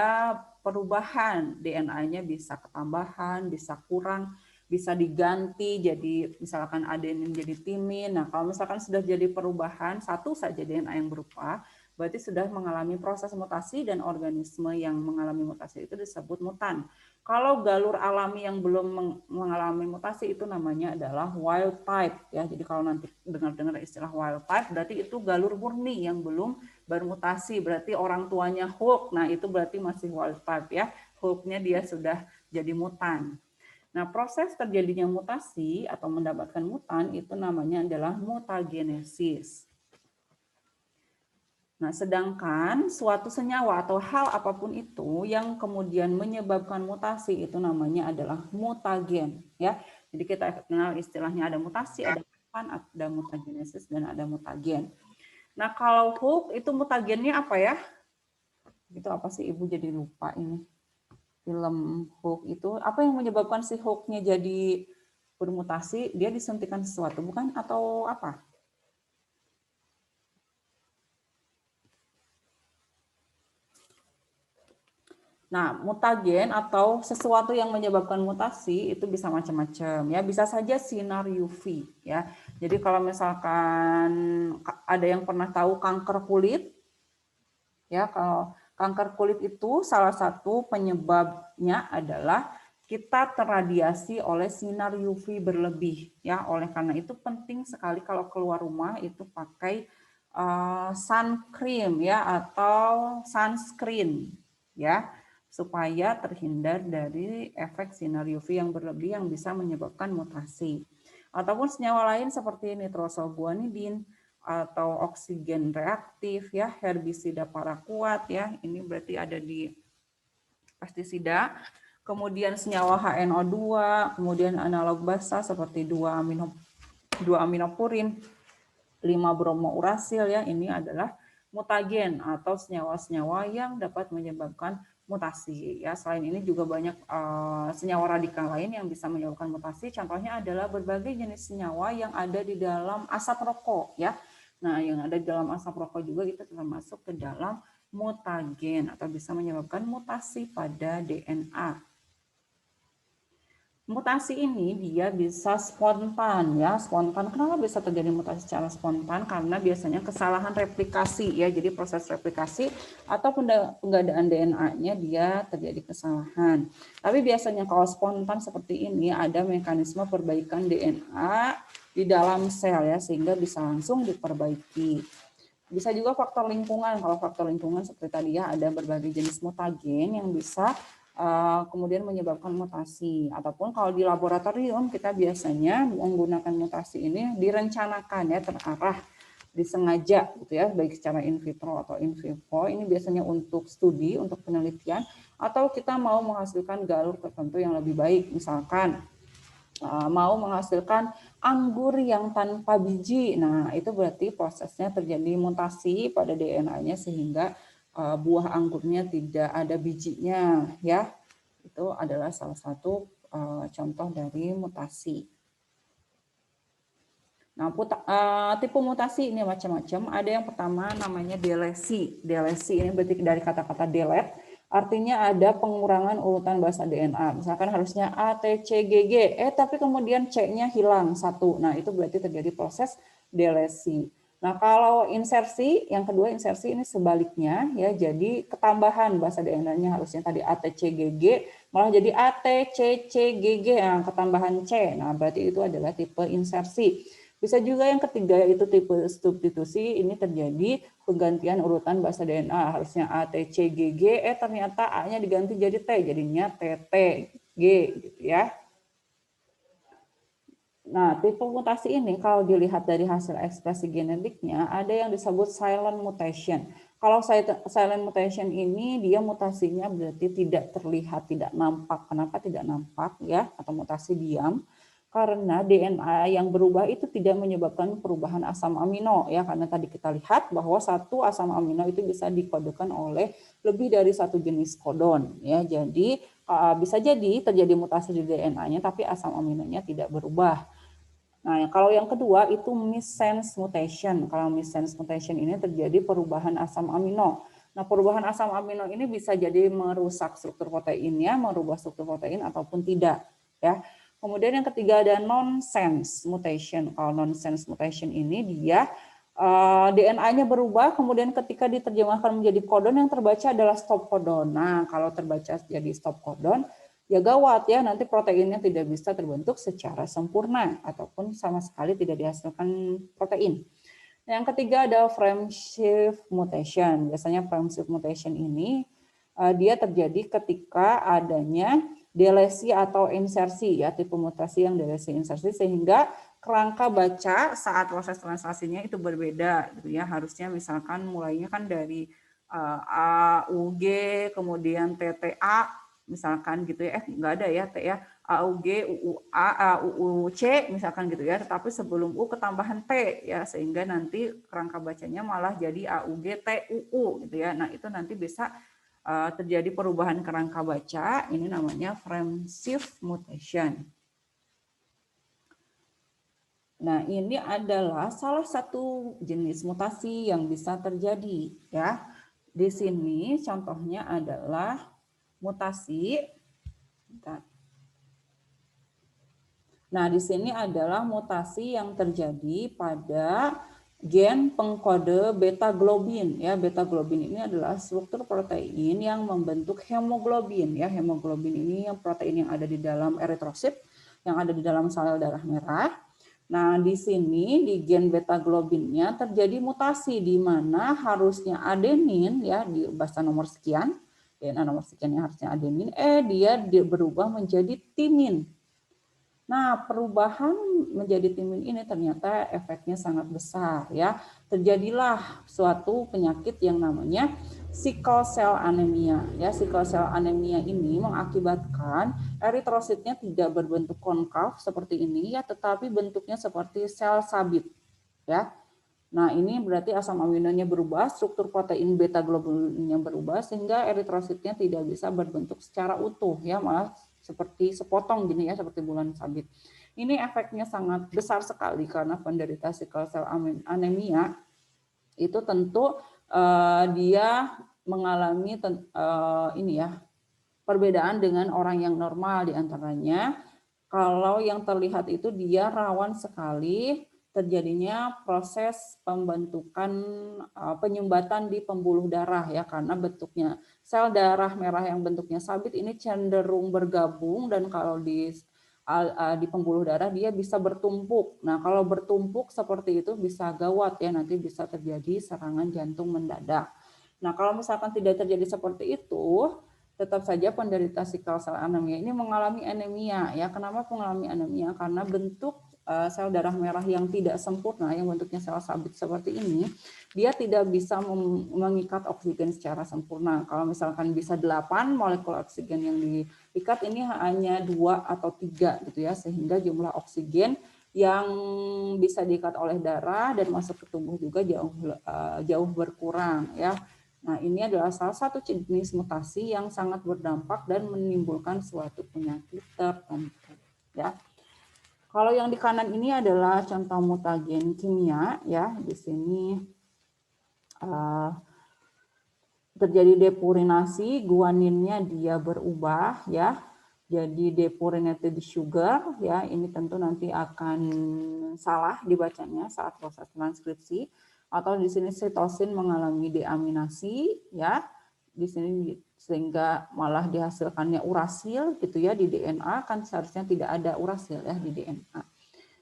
perubahan. DNA-nya bisa ketambahan, bisa kurang, bisa diganti jadi misalkan adenin jadi timin. Nah, kalau misalkan sudah jadi perubahan satu saja DNA yang berubah, berarti sudah mengalami proses mutasi, dan organisme yang mengalami mutasi itu disebut mutan. Kalau galur alami yang belum mengalami mutasi itu namanya adalah wild type ya. Jadi kalau nanti dengar-dengar istilah wild type berarti itu galur murni yang belum bermutasi. Berarti orang tuanya Hulk. Nah, itu berarti masih wild type ya. Hulk-nya dia sudah jadi mutan. Nah, proses terjadinya mutasi atau mendapatkan mutan itu namanya adalah mutagenesis. Nah, sedangkan suatu senyawa atau hal apapun itu yang kemudian menyebabkan mutasi itu namanya adalah mutagen, ya. Jadi kita kenal istilahnya ada mutasi, ada mutan, ada mutagenesis, dan ada mutagen. Nah, kalau Hulk itu mutagennya apa ya? Itu apa sih, Ibu jadi lupa ini. Film Hulk itu apa yang menyebabkan si Hulk-nya jadi bermutasi? Dia disuntikan sesuatu bukan atau apa? Nah, mutagen atau sesuatu yang menyebabkan mutasi itu bisa macam-macam ya, bisa saja sinar UV ya. Jadi kalau misalkan ada yang pernah tahu kanker kulit ya, kalau kanker kulit itu salah satu penyebabnya adalah kita terradiasi oleh sinar UV berlebih ya. Oleh karena itu penting sekali kalau keluar rumah itu pakai sun cream ya atau sunscreen ya, supaya terhindar dari efek sinar UV yang berlebih yang bisa menyebabkan mutasi. Ataupun senyawa lain seperti nitrosoguanidin atau oksigen reaktif ya, herbisida paraquat ya, ini berarti ada di pestisida. Kemudian senyawa HNO2, kemudian analog basa seperti 2-aminopurin, 5-bromourasil ya, ini adalah mutagen atau senyawa-senyawa yang dapat menyebabkan mutasi ya. Selain ini juga banyak senyawa radikal lain yang bisa menyebabkan mutasi. Contohnya adalah berbagai jenis senyawa yang ada di dalam asap rokok ya. Nah, yang ada di dalam asap rokok juga itu termasuk ke dalam mutagen atau bisa menyebabkan mutasi pada DNA. Mutasi ini dia bisa spontan ya, spontan. Kenapa bisa terjadi mutasi secara spontan? Karena biasanya kesalahan replikasi ya, jadi proses replikasi atau penggandaan DNA-nya dia terjadi kesalahan. Tapi biasanya kalau spontan seperti ini ada mekanisme perbaikan DNA di dalam sel ya, sehingga bisa langsung diperbaiki. Bisa juga faktor lingkungan. Kalau faktor lingkungan seperti tadi ya, ada berbagai jenis mutagen yang bisa kemudian menyebabkan mutasi. Ataupun kalau di laboratorium kita biasanya menggunakan mutasi ini direncanakan ya, terarah, disengaja gitu ya, baik secara in vitro atau in vivo. Ini biasanya untuk studi, untuk penelitian, atau kita mau menghasilkan galur tertentu yang lebih baik. Misalkan mau menghasilkan anggur yang tanpa biji. Nah, itu berarti prosesnya terjadi mutasi pada DNA-nya sehingga buah anggurnya tidak ada bijinya ya. Itu adalah salah satu contoh dari mutasi. Nah, tipe mutasi ini macam-macam. Ada yang pertama namanya delesi. Delesi ini berarti dari kata-kata delete, artinya ada pengurangan urutan basa DNA. Misalkan harusnya A, T, C, G, G, tapi kemudian C-nya hilang satu. Nah, itu berarti terjadi proses delesi. Nah, kalau insersi, yang kedua insersi ini sebaliknya ya, jadi ketambahan bahasa DNA-nya harusnya tadi ATCGG malah jadi ATCCGG yang ketambahan C. Nah, berarti itu adalah tipe insersi. Bisa juga yang ketiga yaitu tipe substitusi, ini terjadi penggantian urutan bahasa DNA, harusnya ATCGG, ternyata A-nya diganti jadi T, jadinya TTG gitu ya. Nah, tipe mutasi ini kalau dilihat dari hasil ekspresi genetiknya, ada yang disebut silent mutation. Kalau silent mutation ini, dia mutasinya berarti tidak terlihat, tidak nampak. Kenapa tidak nampak ya? Atau mutasi diam? Karena DNA yang berubah itu tidak menyebabkan perubahan asam amino ya, karena tadi kita lihat bahwa satu asam amino itu bisa dikodekan oleh lebih dari satu jenis kodon ya. Jadi bisa jadi terjadi mutasi di DNA-nya tapi asam aminonya tidak berubah. Nah, kalau yang kedua itu missense mutation. Kalau missense mutation ini terjadi perubahan asam amino. Nah, perubahan asam amino ini bisa jadi merusak struktur proteinnya, merubah struktur protein ataupun tidak, ya. Kemudian yang ketiga ada nonsense mutation. Kalau nonsense mutation ini dia DNA-nya berubah, kemudian ketika diterjemahkan menjadi kodon yang terbaca adalah stop kodon. Nah, kalau terbaca jadi stop kodon, ya gawat ya, nanti proteinnya tidak bisa terbentuk secara sempurna ataupun sama sekali tidak dihasilkan protein. Yang ketiga ada frame shift mutation. Biasanya frame shift mutation ini dia terjadi ketika adanya delesi atau insersi ya, tipe mutasi yang delesi insersi sehingga kerangka baca saat proses translasinya itu berbeda gitu ya. Harusnya misalkan mulainya kan dari AUG kemudian TTA misalkan gitu ya, nggak ada ya T ya, AUG, UUA, UUC misalkan gitu ya, tetapi sebelum U ketambahan T ya, sehingga nanti kerangka bacanya malah jadi AUG TUU gitu ya. Nah itu nanti bisa terjadi perubahan kerangka baca, ini namanya frame shift mutation. Nah ini adalah salah satu jenis mutasi yang bisa terjadi ya. Di sini contohnya adalah mutasi. Nah, di sini adalah mutasi yang terjadi pada gen pengkode beta globin ya. Beta globin ini adalah struktur protein yang membentuk hemoglobin ya. Hemoglobin ini yang protein yang ada di dalam eritrosit, yang ada di dalam sel darah merah. Nah, di sini di gen beta globinnya terjadi mutasi di mana harusnya adenin ya di bahasa nomor sekian, DNA nomor sekian yang harusnya adenin, dia berubah menjadi timin. Nah, perubahan menjadi timin ini ternyata efeknya sangat besar ya. Terjadilah suatu penyakit yang namanya sickle cell anemia. Ya, sickle cell anemia ini mengakibatkan eritrositnya tidak berbentuk konkav seperti ini ya, tetapi bentuknya seperti sel sabit ya. Nah, ini berarti asam aminonya berubah, struktur protein beta globinnya berubah sehingga eritrositnya tidak bisa berbentuk secara utuh ya, malah seperti sepotong gini ya, seperti bulan sabit. Ini efeknya sangat besar sekali karena penderita sickle cell anemia itu tentu dia mengalami ini ya, perbedaan dengan orang yang normal di antaranya. Kalau yang terlihat itu dia rawan sekali terjadinya proses pembentukan penyumbatan di pembuluh darah ya, karena bentuknya sel darah merah yang bentuknya sabit ini cenderung bergabung dan kalau di pembuluh darah dia bisa bertumpuk. Nah, kalau bertumpuk seperti itu bisa gawat ya, nanti bisa terjadi serangan jantung mendadak. Nah, kalau misalkan tidak terjadi seperti itu, tetap saja penderita sickle cell anemia ini mengalami anemia ya. Kenapa mengalami anemia? Karena bentuk sel darah merah yang tidak sempurna, yang bentuknya sel sabit seperti ini, dia tidak bisa mengikat oksigen secara sempurna. Kalau misalkan bisa 8 molekul oksigen yang diikat, ini hanya 2 atau 3 gitu ya, sehingga jumlah oksigen yang bisa diikat oleh darah dan masuk ke tubuh juga jauh berkurang ya. Nah, ini adalah salah satu jenis mutasi yang sangat berdampak dan menimbulkan suatu penyakit tertentu ya. Kalau yang di kanan ini adalah contoh mutagen kimia ya. Di sini terjadi depurinasi, guaninnya dia berubah ya. Jadi depurinated sugar ya. Ini tentu nanti akan salah dibacanya saat proses transkripsi. atau di sini sitosin mengalami deaminasi ya. Di sini sehingga malah dihasilkannya urasil gitu ya di DNA, kan seharusnya tidak ada urasil ya di DNA.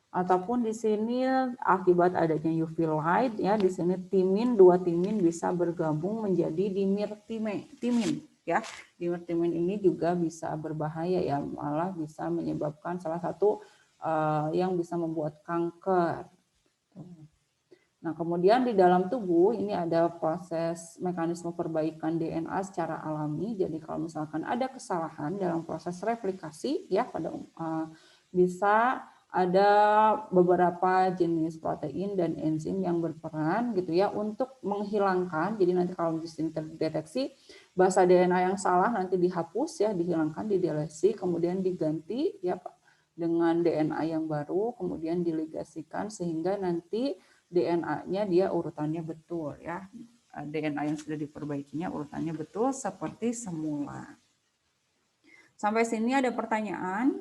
Ataupun di sini akibat adanya UV light ya, di sini timin, 2 timin bisa bergabung menjadi dimer timin ya. Dimer timin ini juga bisa berbahaya ya, malah bisa menyebabkan salah satu yang bisa membuat kanker. Nah, kemudian di dalam tubuh ini ada proses mekanisme perbaikan DNA secara alami. Jadi kalau misalkan ada kesalahan dalam proses replikasi ya pada bisa ada beberapa jenis protein dan enzim yang berperan gitu ya untuk menghilangkan. Jadi nanti kalau di sini terdeteksi basa DNA yang salah nanti dihapus ya, dihilangkan, didelesi, kemudian diganti ya dengan DNA yang baru, kemudian diligasikan sehingga nanti DNA-nya dia urutannya betul ya. DNA yang sudah diperbaikinya urutannya betul seperti semula. Sampai sini ada pertanyaan?